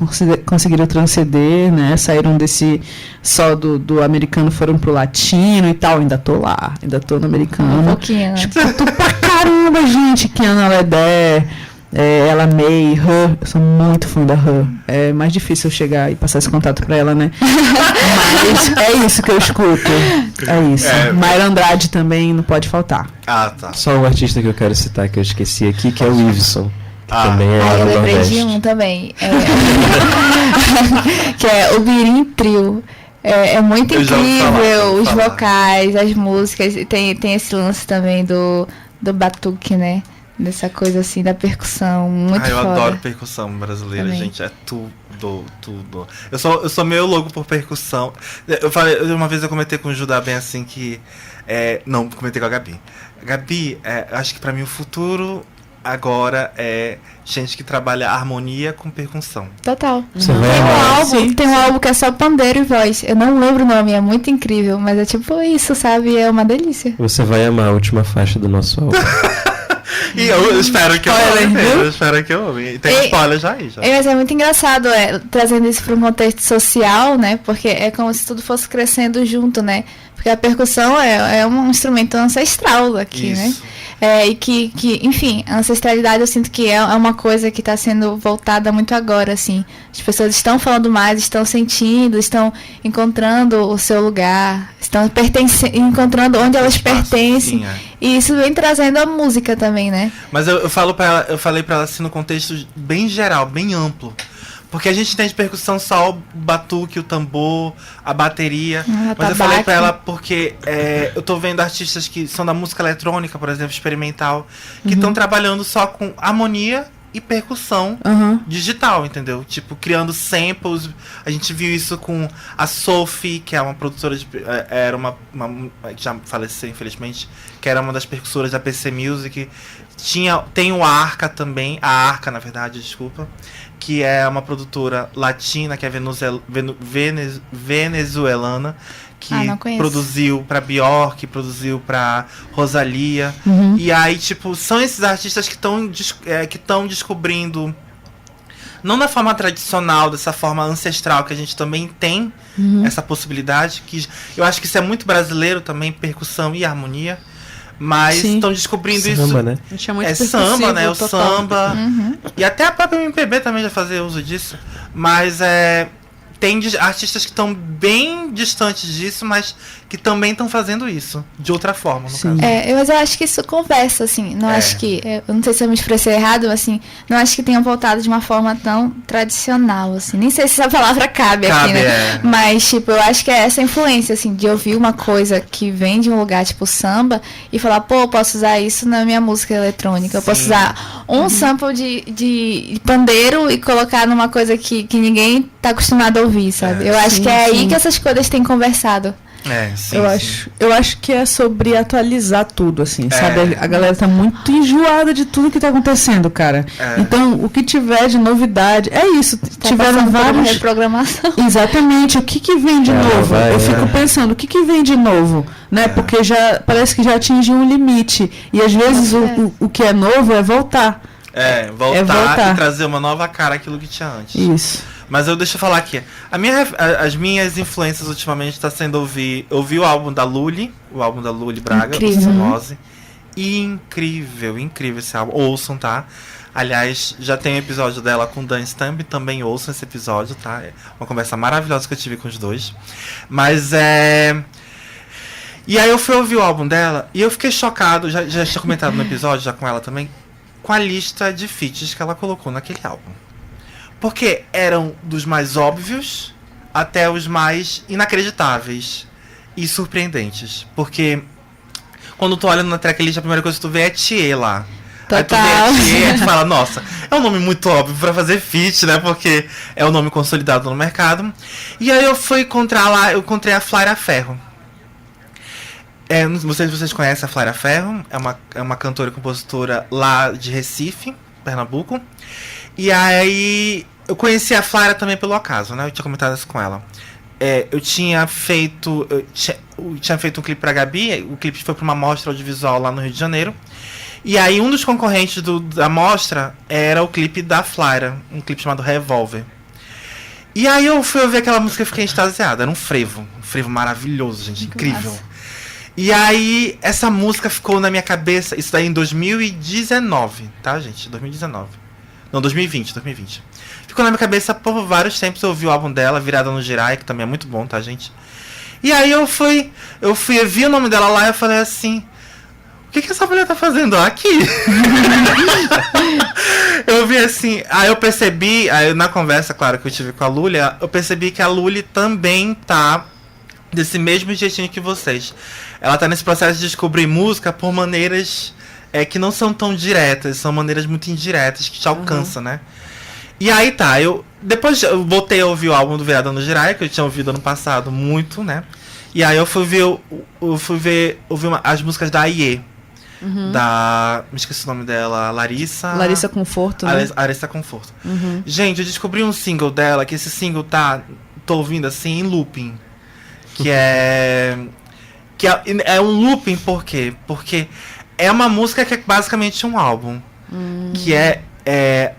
conseguiram transcender, né? Saíram desse só do americano, foram pro latino e tal. Ainda tô lá, ainda tô no americano. Um pouquinho, né? Escuto pra caramba, gente. Kiana Ledé. Ela May, Her, eu sou muito fã da Her. É mais difícil eu chegar e passar esse contato pra ela, né? Mas é isso que eu escuto. É isso. Mayra Andrade também não pode faltar. Ah, tá. Só um artista que eu quero citar que eu esqueci aqui, que é o Iveson. Que também é eu do lembrei Nordeste. de um também. Que é o Birim Trio. É muito Eu já ouvi incrível falar, os falar. vocais, as músicas. E tem esse lance também do batuque, né? Dessa coisa assim da percussão. Muito eu foda. adoro percussão brasileira, Também. gente. É tudo. Eu sou meio louco por percussão. Eu falei, uma vez eu comentei com o Judá bem assim que. Não, comentei com a Gabi. Gabi, acho que pra mim o futuro agora é gente que trabalha harmonia com percussão. Total. Você vai amar. Tem um álbum que é só pandeiro e voz. Eu não lembro o nome, é muito incrível. Mas é tipo isso, sabe? É uma delícia. Você vai amar a última faixa do nosso álbum. E eu espero que eu Spoiler, ame. viu? Eu espero que eu ame. E tem spoiler já aí, já. Mas é muito engraçado, trazendo isso para um contexto social, né? Porque é como se tudo fosse crescendo junto, né? Porque a percussão é um instrumento ancestral aqui, né? Isso. E que, enfim, a ancestralidade eu sinto que é uma coisa que está sendo voltada muito agora, assim. As pessoas estão falando mais, estão sentindo, estão encontrando o seu lugar, estão encontrando onde elas pertencem. Sim, E isso vem trazendo a música também, né? Mas eu falei pra ela assim no contexto bem geral, bem amplo. Porque a gente entende percussão só o batuque, o tambor, a bateria. Mas eu falei pra ela porque eu tô vendo artistas que são da música eletrônica, por exemplo, experimental, que estão trabalhando só com harmonia e percussão digital, entendeu? Tipo, criando samples. A gente viu isso com a Sophie, que é uma produtora de... era uma que já faleceu, infelizmente, que era uma das percussoras da PC Music. Tem o Arca também, a Arca, na verdade, desculpa, que é uma produtora latina, que é venezuelana, que produziu pra Bjork, produziu pra Rosalía. E aí, tipo, são esses artistas que estão descobrindo, não da forma tradicional, dessa forma ancestral, que a gente também tem essa possibilidade, que eu acho que isso é muito brasileiro também, percussão e harmonia. Mas estão descobrindo samba, isso. Né? É samba, né? O samba. E até a própria MPB também já fazia uso disso. Mas tem artistas que estão bem distantes disso, mas que também estão fazendo isso de outra forma, no caso. Mas eu acho que isso conversa, assim. Não acho que. Eu não sei se eu me expressei errado, mas assim, não acho que tenham voltado de uma forma tão tradicional, assim. Nem sei se essa palavra cabe aqui, né? Mas, tipo, eu acho que é essa influência, assim, de ouvir uma coisa que vem de um lugar, tipo, samba, e falar, pô, eu posso usar isso na minha música eletrônica. Eu posso usar um sample de pandeiro e colocar numa coisa que ninguém tá acostumado a ouvir, sabe? Eu acho que é aí que essas coisas têm conversado. Sim, Eu acho que é sobre atualizar tudo, assim, sabe? A galera tá muito enjoada de tudo que tá acontecendo, cara. Então, o que tiver de novidade, é isso. Tiveram vários... reprogramação. Exatamente. O que vem de novo? Eu fico pensando, o que vem de novo? Né? Porque parece que já atingiu um limite. E às vezes o que é novo é voltar. Voltar e trazer uma nova cara àquilo que tinha antes. Isso. Mas deixa eu falar aqui. As minhas influências ultimamente tá sendo ouvir o álbum da Lully Braga, do Simose. Incrível esse álbum. Ouçam, tá? Aliás, já tem um episódio dela com Dan Stamp, também ouçam esse episódio, tá? É uma conversa maravilhosa que eu tive com os dois. Mas E aí eu fui ouvir o álbum dela e eu fiquei chocado, já tinha comentado no episódio, já com ela também, com a lista de feats que ela colocou naquele álbum. Porque eram dos mais óbvios até os mais inacreditáveis e surpreendentes. Porque quando tu olha na tracklist, a primeira coisa que tu vê é Thier lá. Total. Aí tu vê a Thier e tu fala, nossa, é um nome muito óbvio pra fazer feat, né? Porque é um nome consolidado no mercado. E aí eu fui encontrar lá, eu encontrei a Flaira Ferro. Não sei se vocês conhecem a Flaira Ferro, é uma cantora e compositora lá de Recife, Pernambuco. E aí eu conheci a Flaira também pelo acaso, né? Eu tinha comentado isso com ela. Eu tinha feito um clipe pra Gabi, o clipe foi pra uma mostra audiovisual lá no Rio de Janeiro. E aí um dos concorrentes da mostra era o clipe da Flaira, um clipe chamado Revolver. E aí eu fui ouvir aquela música e fiquei extasiado, era um frevo maravilhoso, gente, incrível. Nossa. E aí essa música ficou na minha cabeça, isso daí em 2019, tá, gente? 2020. Ficou na minha cabeça por vários tempos. Eu ouvi o álbum dela, Virada no Jirai, que também é muito bom, tá, gente? E aí eu vi o nome dela lá e eu falei assim, o que essa mulher tá fazendo aqui? Eu vi assim, aí eu percebi, aí na conversa, claro, que eu tive com a Lully, eu percebi que a Lully também tá desse mesmo jeitinho que vocês. Ela tá nesse processo de descobrir música por maneiras que não são tão diretas, são maneiras muito indiretas, que te alcançam, né? E aí tá, depois eu voltei a ouvir o álbum do Virada no Jirai, que eu tinha ouvido ano passado muito, né? E aí eu fui ver as músicas da Iê. Me esqueci o nome dela, Larissa Conforto, né? Larissa Conforto. Gente, eu descobri um single dela, que esse single tô ouvindo assim em looping. Que é um looping, por quê? Porque é uma música que é basicamente um álbum. Que é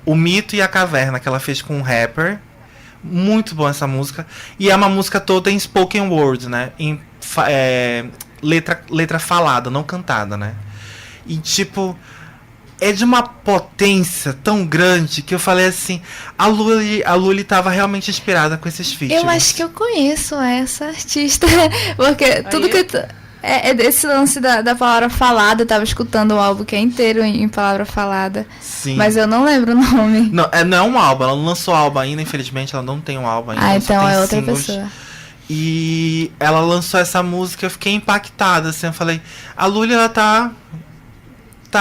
O Mito e a Caverna, que ela fez com um rapper. Muito boa essa música. E é uma música toda em spoken word, né? Em letra falada, não cantada, né? E tipo, é de uma potência tão grande que eu falei assim, a Lully tava realmente inspirada com esses feats. Eu acho que eu conheço essa artista. Porque tudo que é desse lance da palavra falada. Eu tava escutando o álbum que é inteiro em palavra falada. Sim. Mas eu não lembro o nome. Não é um álbum, ela não lançou álbum ainda, infelizmente, ela não tem um álbum ainda. Então é outra singles. pessoa. E ela lançou essa música, eu fiquei impactada, assim, eu falei, a Lully, ela tá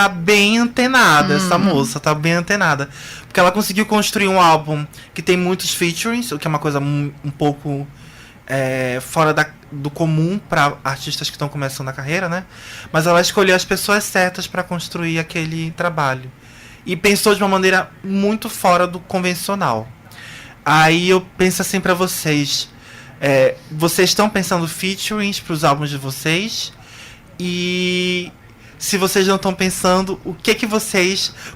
bem antenada, essa moça, tá bem antenada. Porque ela conseguiu construir um álbum que tem muitos featurings, o que é uma coisa um pouco fora do comum para artistas que estão começando a carreira, né? Mas ela escolheu as pessoas certas para construir aquele trabalho. E pensou de uma maneira muito fora do convencional. Aí eu penso assim para vocês, vocês estão pensando featurings para os álbuns de vocês? E se vocês não estão pensando,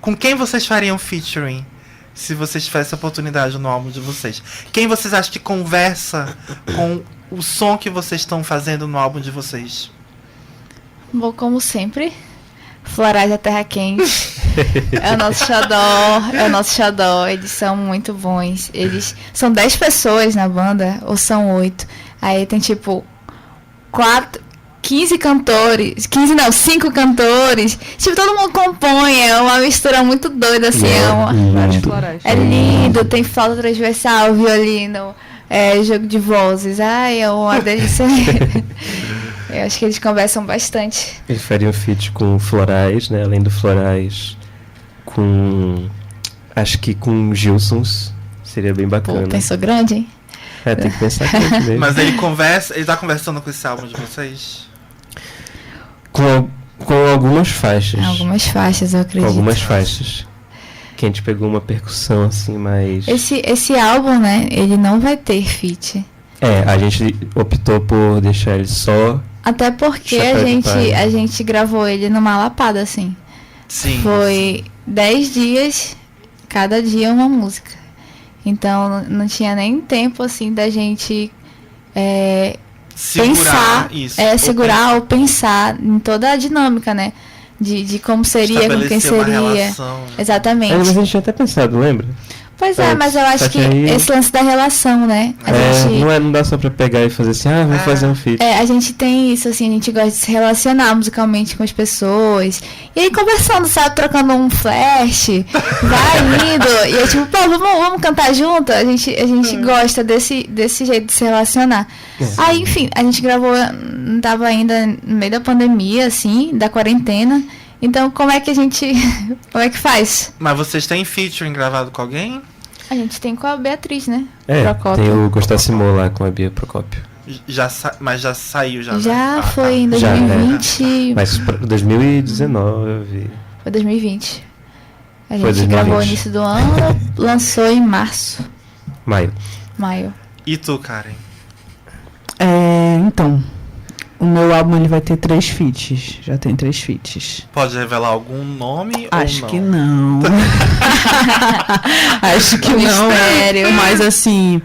com quem vocês fariam featuring? Se vocês tivessem oportunidade no álbum de vocês. Quem vocês acham que conversa com o som que vocês estão fazendo no álbum de vocês? Bom, como sempre, Florais da Terra Quente. É o nosso xodó. Eles são muito bons. Eles são 10 pessoas na banda, ou são 8. Aí tem tipo 15 cantores, 5 cantores, tipo, todo mundo compõe, é uma mistura muito doida, assim, é lindo, tem flauta transversal, violino, jogo de vozes, é uma delícia. Eu acho que eles conversam bastante. Eles fariam feat com Florais, né, além do Florais, acho que com Gilsons, seria bem bacana. Pô, pensou grande, hein? Tem que pensar aqui mesmo. Mas ele tá conversando com esse álbum de vocês? Com algumas faixas. Algumas faixas, eu acredito. Com algumas faixas. Que a gente pegou uma percussão assim mais... Esse álbum, né, ele não vai ter feat. A gente optou por deixar ele só... Até porque a gente gravou ele numa lapada, assim. Sim. Foi 10 dias, cada dia uma música. Então não tinha nem tempo, assim, da gente segurar ou pensar em toda a dinâmica, né? De como seria, com quem seria. Relação. Exatamente. Mas a gente tinha até pensado, lembra? Pois é, mas eu acho que esse lance da relação, né? Não dá só pra pegar e fazer assim, vamos fazer um feat. A gente tem isso, assim, a gente gosta de se relacionar musicalmente com as pessoas. E aí conversando, sabe, trocando um flash, vai indo. E é tipo, pô, vamos cantar junto? A gente gosta desse jeito de se relacionar. Aí, enfim, a gente gravou, tava ainda no meio da pandemia, assim, da quarentena. Então, como é que faz? Mas vocês têm featuring gravado com alguém? A gente tem com a Beatriz, né? Procópio. Tem o Gostassimô lá com a Bia Procópio. Mas já saiu, já? Já foi em 2020. Né? Mas 2019. Foi 2020. A gente 2020. gravou no início do ano, lançou em março. Maio. E tu, Karen? Então... O meu álbum ele vai ter 3 feats. Já tem 3 feats. Pode revelar algum nome Acho ou não? que não. Acho que não. Mistério. Mas assim,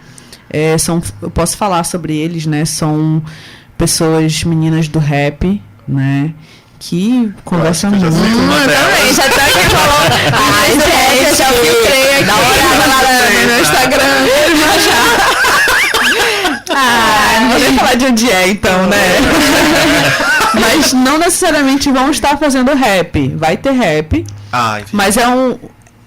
eu posso falar sobre eles, né? São pessoas, meninas do rap, né? Que conversam muito. Também, já tá aqui falando. Ai, gente, eu já filtrei aqui. Dá uma olhada lá no meu Instagram. Não vou nem falar de onde então, né? Mas não necessariamente vão estar fazendo rap. Vai ter rap. Mas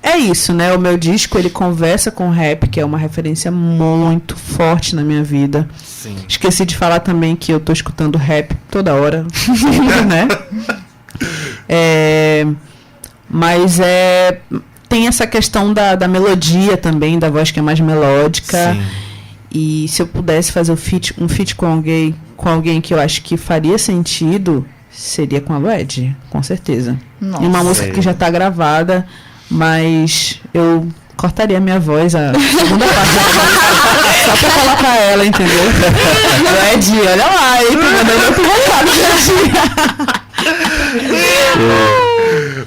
é isso, né? O meu disco, ele conversa com rap, que é uma referência muito forte na minha vida. Sim. Esqueci de falar também que eu tô escutando rap toda hora, né? Mas tem essa questão da melodia também, da voz que é mais melódica. Sim. E se eu pudesse fazer um feat com alguém que eu acho que faria sentido, seria com a Lued, com certeza. Nossa. E uma música que já tá gravada, mas eu cortaria a minha voz, a segunda parte da música, só pra colocar ela, entendeu? Lued, olha lá, aí tu mandando outro recado,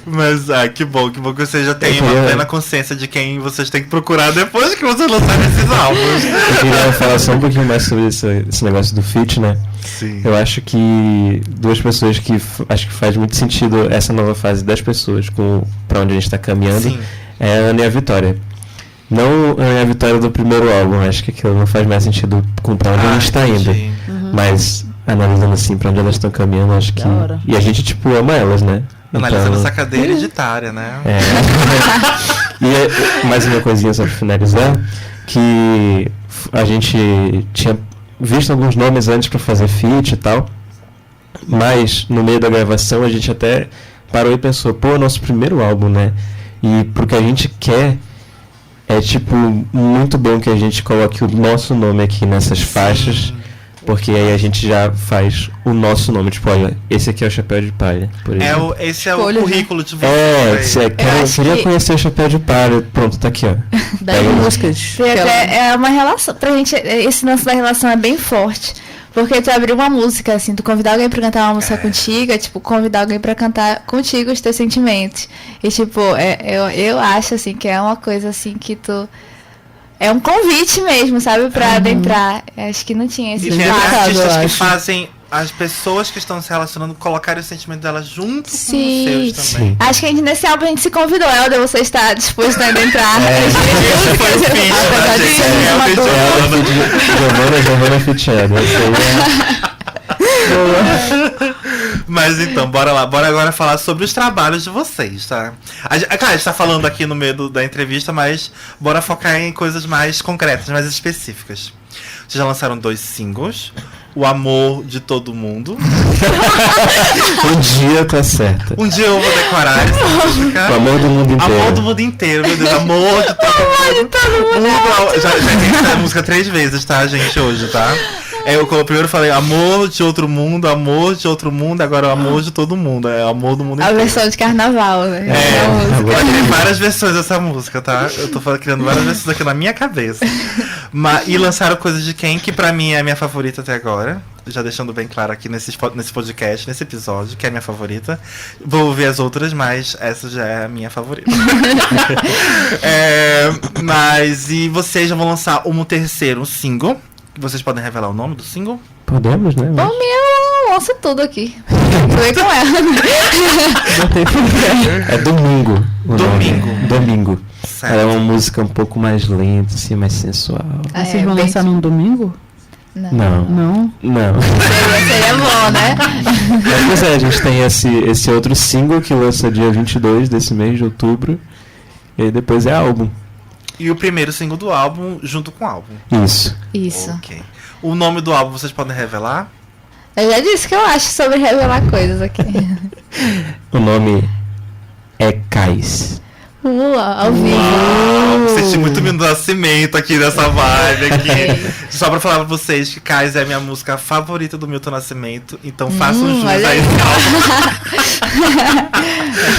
Mas que bom que vocês já têm uma plena consciência de quem vocês têm que procurar depois que vocês lançarem esses álbuns. Eu queria falar só um pouquinho mais sobre esse negócio do feat, né? Sim. Eu acho que 2 pessoas que acho que faz muito sentido essa nova fase das pessoas pra onde a gente tá caminhando. Sim. É a Ana e a Vitória. Não a Ana e a Vitória do primeiro álbum, acho que aquilo não faz mais sentido com pra onde a gente tá indo. Mas analisando assim pra onde elas estão caminhando, acho que... E a gente, tipo, ama elas, né? Analisando essa cadeia hereditária, né? E mais uma coisinha só pra finalizar, que a gente tinha visto alguns nomes antes pra fazer feat e tal, mas no meio da gravação a gente até parou e pensou, nosso primeiro álbum, né? E pro que a gente quer, é tipo muito bom que a gente coloque o nosso nome aqui nessas faixas. Porque aí a gente já faz o nosso nome, tipo, olha, esse aqui é o Chapéu de Palha, por exemplo. Esse é o currículo de vocês. Queria conhecer o Chapéu de Palha, pronto, tá aqui, ó. Das músicas. É uma relação, pra gente, esse lance da relação é bem forte. Porque tu abrir uma música, assim, tu convidar alguém pra cantar uma música contigo, é tipo, convidar alguém pra cantar contigo os teus sentimentos. E tipo, eu acho, assim, que é uma coisa, assim, que tu... É um convite mesmo, sabe? Pra adentrar. Acho que não tinha esse E tem impacto, artistas que fazem as pessoas que estão se relacionando colocarem o sentimento delas junto com os seus também. Sim. Acho que nesse álbum a gente se convidou, Helder, você está disposto a adentrar. Esse foi o feat, Giovana Fitiano. Mas então, bora lá. Bora agora falar sobre os trabalhos de vocês, tá? Cara, a gente tá falando aqui no meio da entrevista, mas bora focar em coisas mais concretas, mais específicas. Vocês já lançaram 2 singles. O Amor de Todo Mundo. Um dia tá certo. Um dia eu vou decorar essa música. O amor do mundo inteiro. Amor do mundo inteiro, meu Deus. Amor de todo mundo. Já disse essa música 3 vezes, tá, gente, hoje, tá? Eu primeiro falei amor de outro mundo, agora o amor de todo mundo. É o amor do mundo A inteiro. versão de carnaval, né? Vai ter várias versões dessa música, tá? Eu tô criando várias versões aqui na minha cabeça. E lançaram Coisas de Quem, que pra mim é a minha favorita até agora. Já deixando bem claro aqui nesse podcast, nesse episódio, que é a minha favorita. Vou ver as outras, mas essa já é a minha favorita. E vocês já vão lançar um terceiro single. Vocês podem revelar o nome do single? Podemos, né? Bom, eu ouço tudo aqui. Falei com ela. É Domingo. Domingo. Certo. Ela é uma música um pouco mais lenta, assim, mais sensual. Vocês vão lançar num domingo? Não. Não? Não. Seria bom, né? Mas, pois é, a gente tem esse outro single que lança dia 22 desse mês de outubro. E aí depois é álbum. E o primeiro single do álbum junto com o álbum. Isso. Ok. O nome do álbum vocês podem revelar? Eu já disse que eu acho sobre revelar coisas aqui. O nome é Cais. Ao vivo. Senti muito Milton Nascimento aqui nessa vibe aqui. Só pra falar pra vocês que Cais é a minha música favorita do Milton Nascimento. Então façam jus a esse álbum.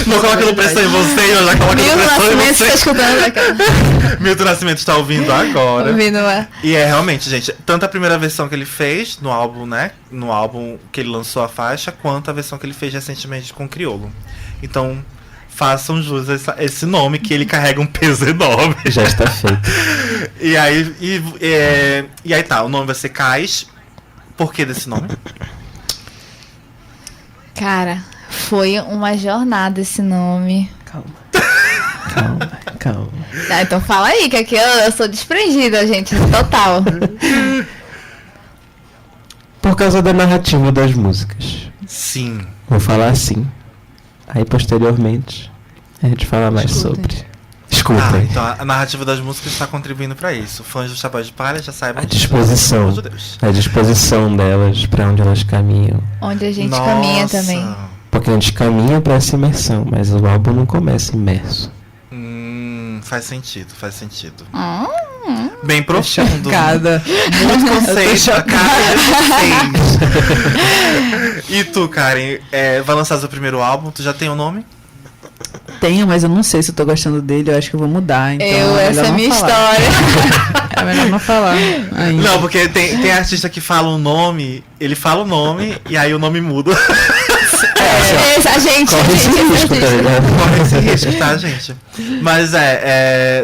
Não coloque pressão em você, eu já coloco Milton pressão em Nascimento você. está escutando aqui. Milton Nascimento está ouvindo agora. Ouvindo, E é realmente, gente, tanto a primeira versão que ele fez no álbum, né? No álbum que ele lançou a faixa, quanto a versão que ele fez recentemente com o Criolo. Então, façam jus a esse nome, que ele carrega um peso enorme. Já está feito. E aí tá, o nome vai ser Cais. Por que desse nome? Cara, foi uma jornada esse nome. Calma. Ah, então fala aí, que aqui eu sou desprendida, gente, total. Por causa da narrativa das músicas. Sim. Vou falar assim. Aí posteriormente a gente fala mais sobre. Escutem. Então a narrativa das músicas está contribuindo para isso. Fãs do Chapéu de Palha já saibam. A disposição. De Deus. A disposição delas para onde elas caminham. Onde a gente caminha também. Porque a gente caminha para essa imersão, mas o álbum não começa imerso. Faz sentido. Bem profundo. Chocada. Muito conceito. E tu, Karen, vai lançar seu primeiro álbum? Tu já tem o nome? Tenho, mas eu não sei se eu tô gostando dele. Eu acho que eu vou mudar. Então essa é a minha história. É melhor não falar ainda. Não, porque tem artista que fala um nome, ele fala o nome e aí o nome muda. A gente. Corre esse risco, tá ligado? Corre esse risco, tá, gente? Mas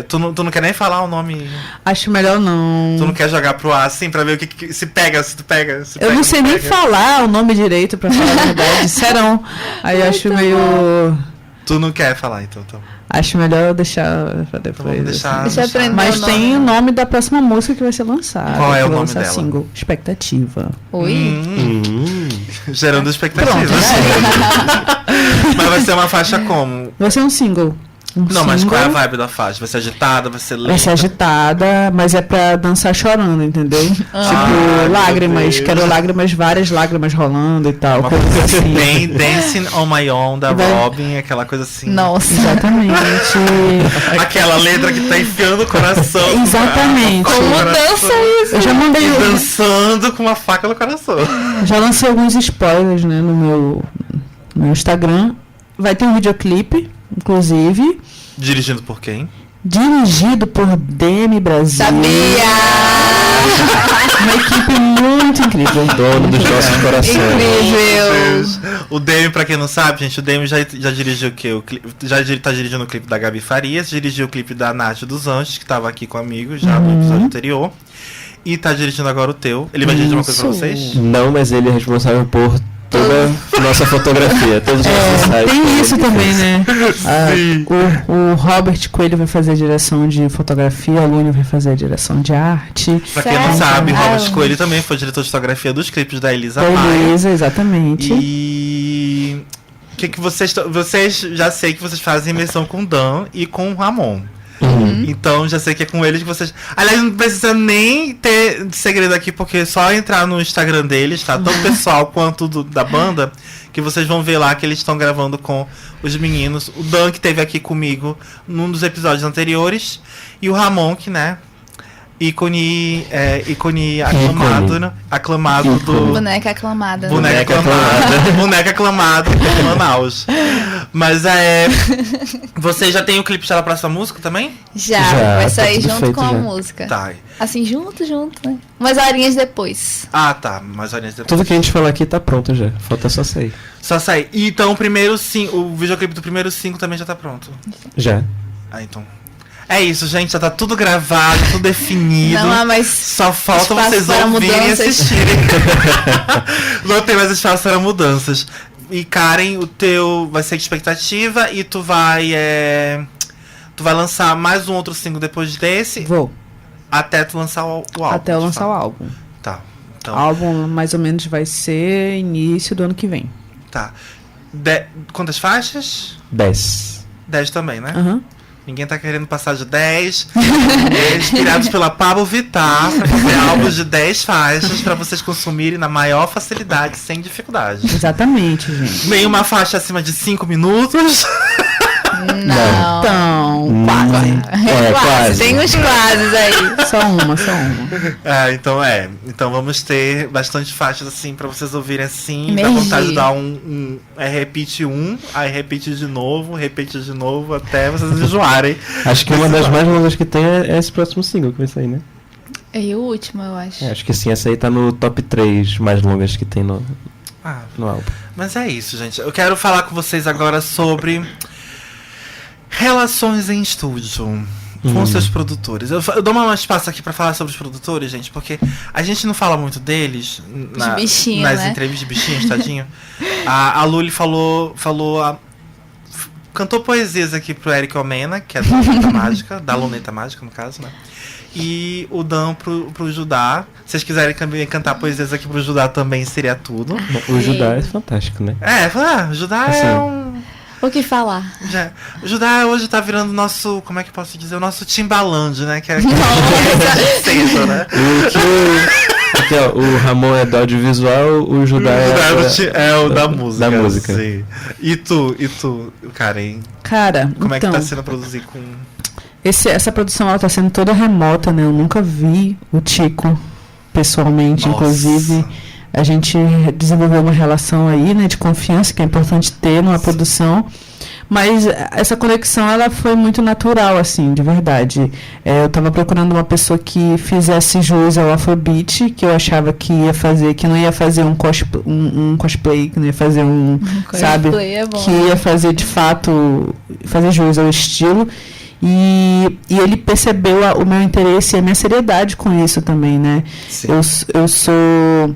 tu não quer nem falar o nome. Acho melhor não. Tu não quer jogar pro ar assim pra ver o que se pega, se tu pega. Se Eu pega, não sei nem falar o nome direito, pra falar a verdade. Serão. Aí eu acho meio. Tu não quer falar, então. Acho melhor deixar pra depois. Vamos deixar. Deixa eu aprender. Mas tem o nome da próxima música que vai ser lançada. Qual é o que vai nome lançar dela? Single. Expectativa. Oi. Gerando expectativas. Mas vai ser uma faixa como? Vai ser um single. Não, mas qual é a vibe da faixa? Vai ser agitada, vai ser lenta? Vai ser agitada, mas é pra dançar chorando, entendeu? Tipo, lágrimas. Quero lágrimas, várias lágrimas rolando e tal. Uma Coisa coisa assim. bem Dancing on My Own da Vai- Robin, aquela coisa assim. Nossa. Exatamente. Aquela letra que tá enfiando o coração. Exatamente. Como dança isso? Eu já mandei. Dançando com uma faca no coração. Já lancei alguns spoilers, né, no meu Instagram. Vai ter um videoclipe, inclusive, Dirigindo por quem? dirigido por Demi Brasil. Sabia! Uma equipe muito incrível. Dono dos nossos corações. Incrível! O Demi, pra quem não sabe, gente, o Demi já dirigiu o quê? Tá dirigindo o clipe da Gabi Farias, dirigiu o clipe da Nath dos Anjos, que tava aqui com amigos já no episódio anterior. E tá dirigindo agora o teu. Ele vai dirigir uma coisa pra vocês? Não, mas ele é responsável por toda a nossa fotografia, todos os nossos sites. Tem isso ele também, fez. né? Sim. O Robert Coelho vai fazer a direção de fotografia, a Lúnia vai fazer a direção de arte. Pra quem não Sério? sabe, Robert Ah, Coelho também foi diretor de fotografia dos clipes da Elisa Da Maia. Elisa, exatamente. E o que vocês já sei que vocês fazem imersão com o Dan e com o Ramon. Então já sei que é com eles que vocês... Aliás, não precisa nem ter segredo aqui, porque é só entrar no Instagram deles, tá? Tanto pessoal quanto da banda, que vocês vão ver lá que eles estão gravando com os meninos. O Dan, que esteve aqui comigo num dos episódios anteriores, e o Ramon, que, né, ícone aclamado do... Boneca aclamada. Boneca aclamada de Manaus. Mas você já tem o clipe da próxima música também? Já vai sair tá junto com a já. música. Tá. Assim, junto, né? Umas horinhas depois. Ah, tá. Mais horinhas depois. Tudo que a gente falar aqui tá pronto já. Falta só sair. Só sair. E então o videoclipe do primeiro 5 também já tá pronto. Já. Ah, então. É isso, gente. Já tá tudo gravado, tudo definido. Não há mais só falta vocês para ouvirem e mudanças. assistirem. Não tem mais espaço para mudanças. E Karen, o teu vai ser de expectativa e tu vai lançar mais um outro single depois desse? Vou. Até tu lançar o álbum. Até eu lançar o álbum. Tá. Então, O álbum mais ou menos vai ser início do ano que vem. tá. Quantas faixas? 10. 10 também, né? Aham. Ninguém tá querendo passar de 10. Inspirados pela Pablo Vittar, pra fazer álbuns de 10 faixas pra vocês consumirem na maior facilidade, sem dificuldade. Exatamente, gente. Nenhuma faixa acima de 5 minutos. Não. Então, É, quase. Tem uns quases aí. só uma. Então vamos ter bastante faixas assim pra vocês ouvirem assim. Dá Energia. vontade de dar repite aí repite de novo, até vocês enjoarem. Acho que uma das mais longas que tem é esse próximo single que vai sair, né? E o último, eu acho. Acho que sim, essa aí tá no top 3 mais longas que tem no álbum. Mas é isso, gente. Eu quero falar com vocês agora sobre relações em estúdio com seus produtores. Eu dou um espaço aqui pra falar sobre os produtores, gente, porque a gente não fala muito deles bichinho, nas né? entrevistas de bichinhos, tadinho. A Luli cantou poesias aqui pro Eric Omena, que é da Luneta Mágica, da Luneta Mágica, no caso, né? E o Dan pro Judá. Se vocês quiserem também cantar poesias aqui pro Judá também seria tudo. O Judá é fantástico, né? Judá Assim, é um... O que falar? O Judá hoje tá virando nosso, como é que eu posso dizer? O nosso Timbaland, né? Que é seja, né? Aqui, ó, o Ramon é do audiovisual, o Judá é o da música. Da música. Sim. E tu, Karen? Cara, Como é então, que tá sendo produzir com... essa produção ela tá sendo toda remota, né? Eu nunca vi o Tico pessoalmente, Nossa. Inclusive a gente desenvolveu uma relação aí, né, de confiança, que é importante ter numa produção, mas essa conexão ela foi muito natural, assim, de verdade. Eu estava procurando uma pessoa que fizesse jus ao Afrobeat, que eu achava que ia fazer, que não ia fazer um cosplay, que não ia fazer sabe, É bom. que ia fazer de fato, fazer jus ao estilo. E ele percebeu o meu interesse e a minha seriedade com isso também, né? Eu sou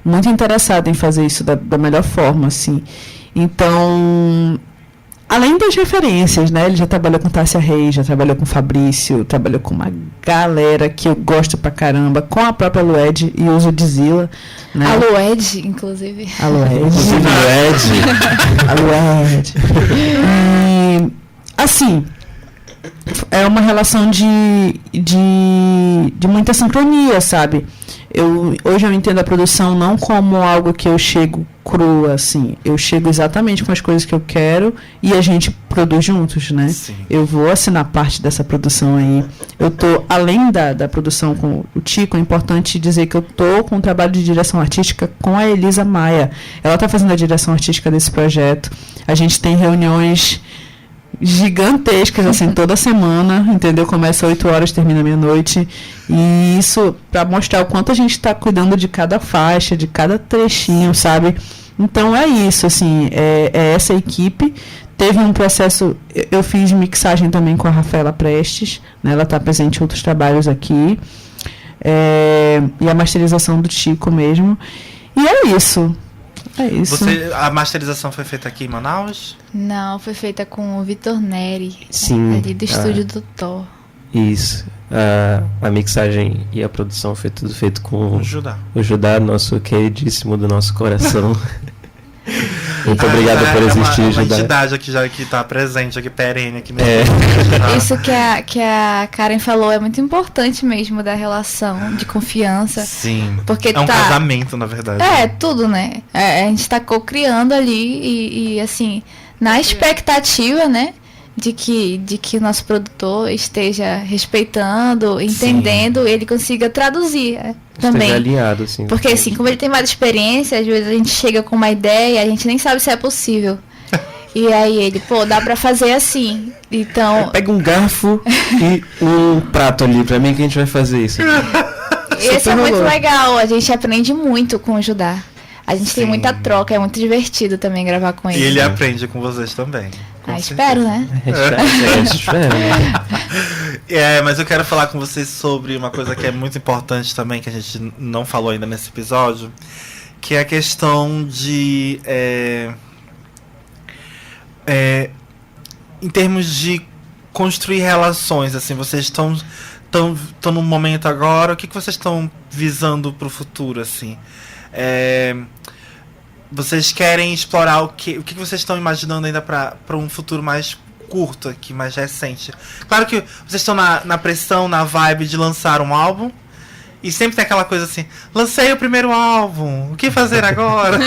muito interessada em fazer isso da melhor forma, assim. Então, além das referências, né? Ele já trabalhou com Tássia Reis, já trabalhou com Fabrício, trabalhou com uma galera que eu gosto pra caramba, com a própria Lued e uso de Zila, né? A Lued, inclusive. A Lued. A Lued. E, assim, é uma relação de muita sincronia, sabe? Hoje eu entendo a produção não como algo que eu chego crua, assim. Eu chego exatamente com as coisas que eu quero e a gente produz juntos, né? Sim. Eu vou assinar parte dessa produção aí. Eu tô, além da produção com o Tico, é importante dizer que eu tô com um trabalho de direção artística com a Elisa Maia. Ela tá fazendo a direção artística desse projeto. A gente tem reuniões gigantescas, assim, toda semana, entendeu? Começa às 8 horas, termina meia-noite. E isso para mostrar o quanto a gente está cuidando de cada faixa, de cada trechinho, sabe? Então é isso, assim, é essa equipe. Teve um processo, eu fiz mixagem também com a Rafaela Prestes, né? Ela está presente em outros trabalhos aqui. E a masterização do Chico mesmo. E é isso. É isso. A masterização foi feita aqui em Manaus? Não, foi feita com o Vitor Neri. Sim. Ali do estúdio do Thor. Isso. A mixagem e a produção foi tudo feito com O Judá. o Judá, nosso queridíssimo do nosso coração. Muito obrigado por existir, uma entidade aqui já que tá presente, aqui perene, aqui no Isso que a Karen falou é muito importante mesmo, da relação de confiança. Sim. Porque é um casamento, na verdade. É, tudo, né? A gente tá co-criando ali e assim, na expectativa, né? De que o nosso produtor esteja respeitando, entendendo, ele consiga traduzir também. Esteja alinhado, assim. Porque assim, como ele tem mais experiência, às vezes a gente chega com uma ideia, a gente nem sabe se é possível. E aí ele, dá pra fazer assim. Então. Pega um garfo e um prato ali pra mim que a gente vai fazer isso. Esse é muito legal, a gente aprende muito com o Judá. A gente tem muita troca, é muito divertido também gravar com ele. E ele aprende com vocês também. Espero, né? Espero. Mas eu quero falar com vocês sobre uma coisa que é muito importante também, que a gente não falou ainda nesse episódio, que é a questão de... em termos de construir relações, assim, vocês estão num momento agora, o que vocês estão visando pro futuro, assim? Vocês querem explorar o que vocês estão imaginando ainda para um futuro mais curto aqui, mais recente? Claro que vocês estão na pressão, na vibe de lançar um álbum, e sempre tem aquela coisa assim, lancei o primeiro álbum, o que fazer agora?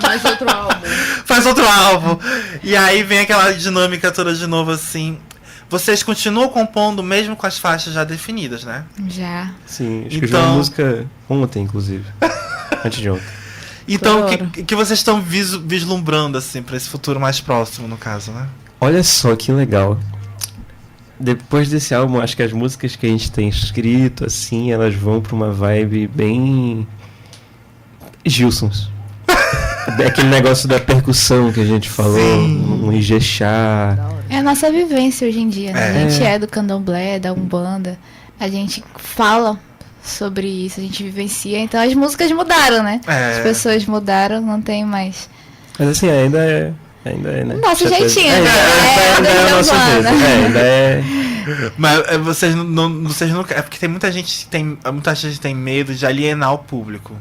Faz outro álbum. Faz outro álbum. E aí vem aquela dinâmica toda de novo, assim. Vocês continuam compondo mesmo com as faixas já definidas, né? Já. Sim, escrevi uma música ontem, inclusive. Antes de ontem. Então, o que vocês estão vislumbrando, assim, pra esse futuro mais próximo, no caso, né? Olha só que legal. Depois desse álbum, acho que as músicas que a gente tem escrito, assim, elas vão pra uma vibe bem... Gilsons. Aquele negócio da percussão que a gente falou, um Ijexá. É a nossa vivência hoje em dia, né? A gente é do candomblé, da Umbanda. A gente fala sobre isso, a gente vivencia. Então as músicas mudaram, né? As pessoas mudaram, não tem mais. Mas assim, ainda é, né? Nosso jeitinho, né? Ainda é o nosso jeito. Ainda é. Mas vocês não. É porque tem muita gente que tem medo de alienar o público.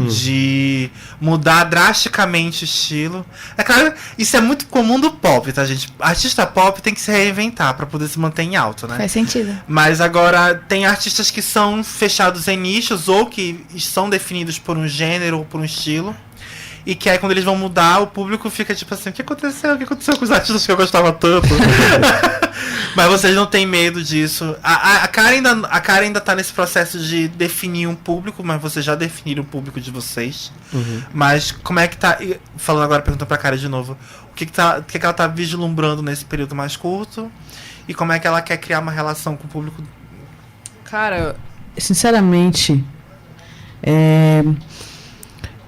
De mudar drasticamente o estilo. É claro, isso é muito comum do pop, tá, gente? Artista pop tem que se reinventar pra poder se manter em alta, né? Faz sentido. Mas agora tem artistas que são fechados em nichos ou que são definidos por um gênero ou por um estilo. E que aí quando eles vão mudar, o público fica tipo assim, o que aconteceu? O que aconteceu com os artistas que eu gostava tanto? Mas vocês não têm medo disso. A Karen ainda tá nesse processo de definir um público, mas vocês já definiram o público de vocês. Mas como é que tá... Falando agora, perguntando pra Karen de novo. O que ela tá vislumbrando nesse período mais curto? E como é que ela quer criar uma relação com o público? Cara, sinceramente...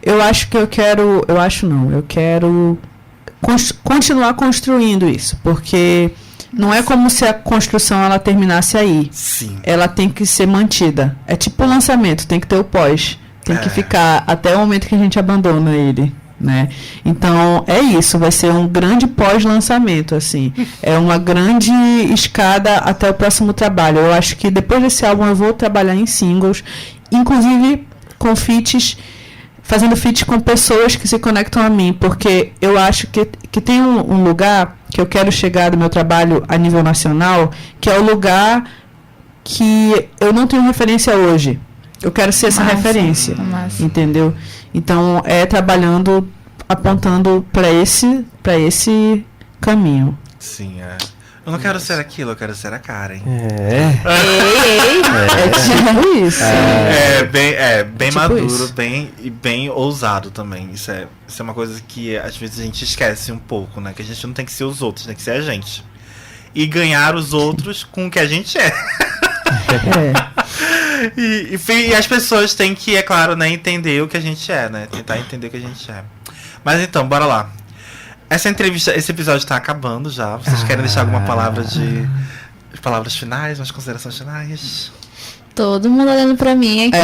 Eu acho que eu quero continuar construindo isso, porque não é como se a construção ela terminasse aí. Sim. Ela tem que ser mantida. É tipo o lançamento, tem que ter o pós. Tem que ficar até o momento que a gente abandona ele, né? Então, é isso, vai ser um grande pós-lançamento, assim. É uma grande escada até o próximo trabalho. Eu acho que depois desse álbum eu vou trabalhar em singles, inclusive com feats, fazendo feat com pessoas que se conectam a mim, porque eu acho que tem um lugar que eu quero chegar do meu trabalho a nível nacional, que é o lugar que eu não tenho referência hoje. Eu quero ser essa referência, entendeu? Então, trabalhando, apontando para esse caminho. Sim, Eu não quero ser aquilo, eu quero ser a Karen. É tipo isso. Bem tipo maduro, isso. bem ousado também. Isso é uma coisa que às vezes a gente esquece um pouco, né? Que a gente não tem que ser os outros, tem que ser a gente. E ganhar os outros com o que a gente é. E as pessoas têm que, é claro, né, entender o que a gente é, né? Tentar entender o que a gente é. Mas então, bora lá. Essa entrevista, esse episódio está acabando já. Vocês querem deixar alguma palavra palavras finais, umas considerações finais? Todo mundo olhando pra mim aqui.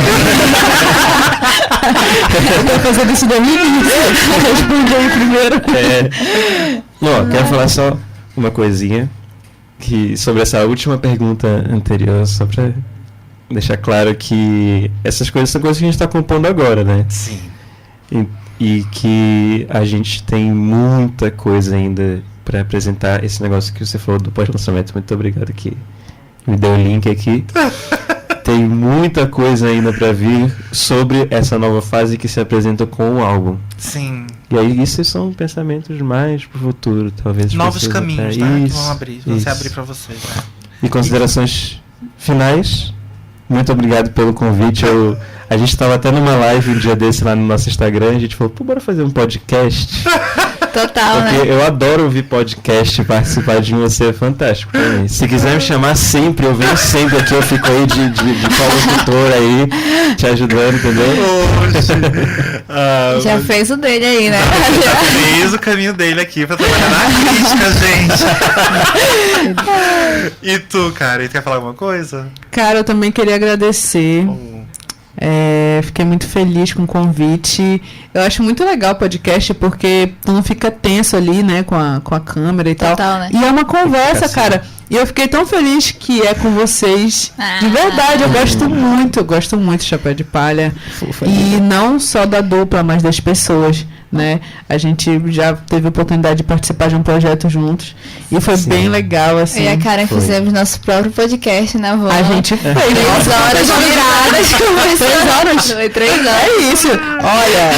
Eu tô fazendo isso daí. Respondi aí primeiro. Não, quero falar só uma coisinha sobre essa última pergunta anterior, só pra deixar claro que essas coisas são coisas que a gente tá compondo agora, né? Sim. e que a gente tem muita coisa ainda para apresentar. Esse negócio que você falou do pós-lançamento, muito obrigado que me deu o link aqui. Tem muita coisa ainda para vir sobre essa nova fase que se apresenta com o álbum. Sim. E aí isso são pensamentos mais pro futuro, talvez. Novos caminhos, tá? Isso, que vão abrir. Vão se abrir para vocês, né? E considerações finais? Muito obrigado pelo convite. A gente estava até numa live um dia desse lá no nosso Instagram. A gente falou, pô, bora fazer um podcast. Total, porque né? eu adoro ouvir podcast, participar de você é fantástico pra mim. Se quiser me chamar sempre, eu venho sempre aqui, eu fico aí de colocutor aí, te ajudando, entendeu? Já fez o dele aí, né? Já fez o caminho dele aqui pra trabalhar na crítica, gente. E tu, cara, quer falar alguma coisa? Cara, eu também queria agradecer. Fiquei muito feliz com o convite. Eu acho muito legal o podcast porque tu não fica tenso ali, né, com a câmera e Total, tal. né? E é uma conversa, cara. E eu fiquei tão feliz que é com vocês. De verdade, eu gosto muito de Chapéu de Palha. E não só da dupla, mas das pessoas, né? A gente já teve a oportunidade de participar de um projeto juntos. E foi bem legal, assim. Eu e a Karen fizemos nosso próprio podcast, né, avó? A gente fez. 3 horas viradas conversando. 3 horas? Foi 3 horas. É isso. Olha,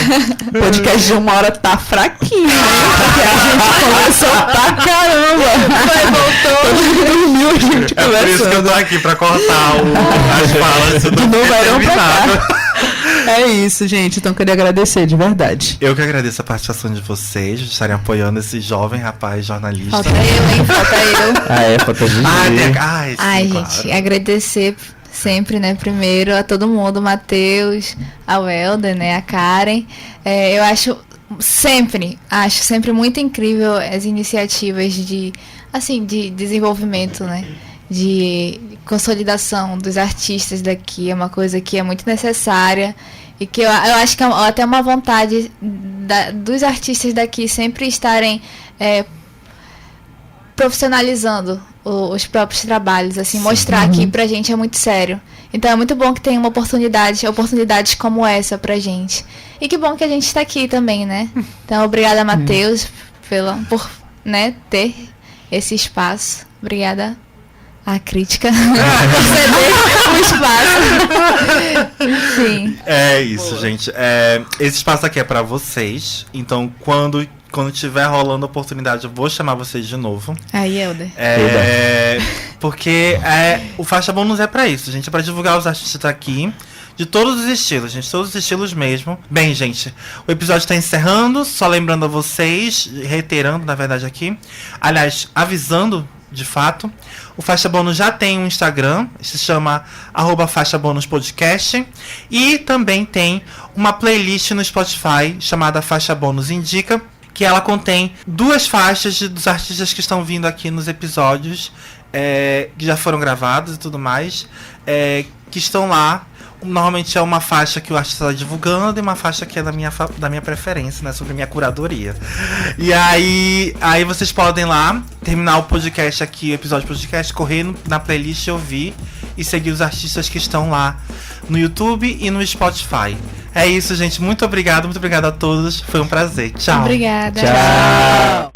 o podcast de 1 hora tá fraquinho, né? Porque a gente conversou pra caramba. Vai, voltou. Dormiu, a gente conversando. Por isso que eu tô aqui, pra cortar as falas. De novo, eram pra cá. É isso, gente. Então, queria agradecer, de verdade. Eu que agradeço a participação de vocês, de estarem apoiando esse jovem rapaz jornalista. Falta eu, hein? Falta eu. Falta a gente. Ai, gente, agradecer sempre, né, primeiro a todo mundo, o Matheus, ao Helder, né, a Karen. Eu acho sempre muito incrível as iniciativas de desenvolvimento, né, de consolidação dos artistas daqui. É uma coisa que é muito necessária e que eu acho que é até uma vontade dos artistas daqui sempre estarem profissionalizando os próprios trabalhos, assim, mostrar que pra gente é muito sério. Então é muito bom que tem oportunidades como essa pra gente. E que bom que a gente está aqui também, né? Então obrigada, Matheus, por, né, ter esse espaço. Obrigada à crítica por ceder o espaço. Enfim. É isso, gente. Esse espaço aqui é pra vocês. Então, quando tiver rolando a oportunidade, eu vou chamar vocês de novo. Aí, Helder. Porque o Faixa Bônus é pra isso, gente. É pra divulgar os artistas aqui. De todos os estilos, gente. Todos os estilos mesmo. Bem, gente, o episódio tá encerrando. Só lembrando a vocês, reiterando, na verdade, aqui. Aliás, avisando, de fato. O Faixa Bônus já tem um Instagram. Se chama @FaixaBônusPodcast. E também tem uma playlist no Spotify chamada Faixa Bônus Indica, que ela contém 2 faixas dos artistas que estão vindo aqui nos episódios, que já foram gravados e tudo mais, que estão lá. Normalmente é uma faixa que o artista está divulgando e uma faixa que é da minha preferência, né, sobre minha curadoria. E aí vocês podem lá terminar o podcast aqui, o episódio do podcast, correr na playlist, ouvir e seguir os artistas que estão lá no YouTube e no Spotify. É isso, gente. Muito obrigado a todos. Foi um prazer. Tchau. Obrigada. Tchau.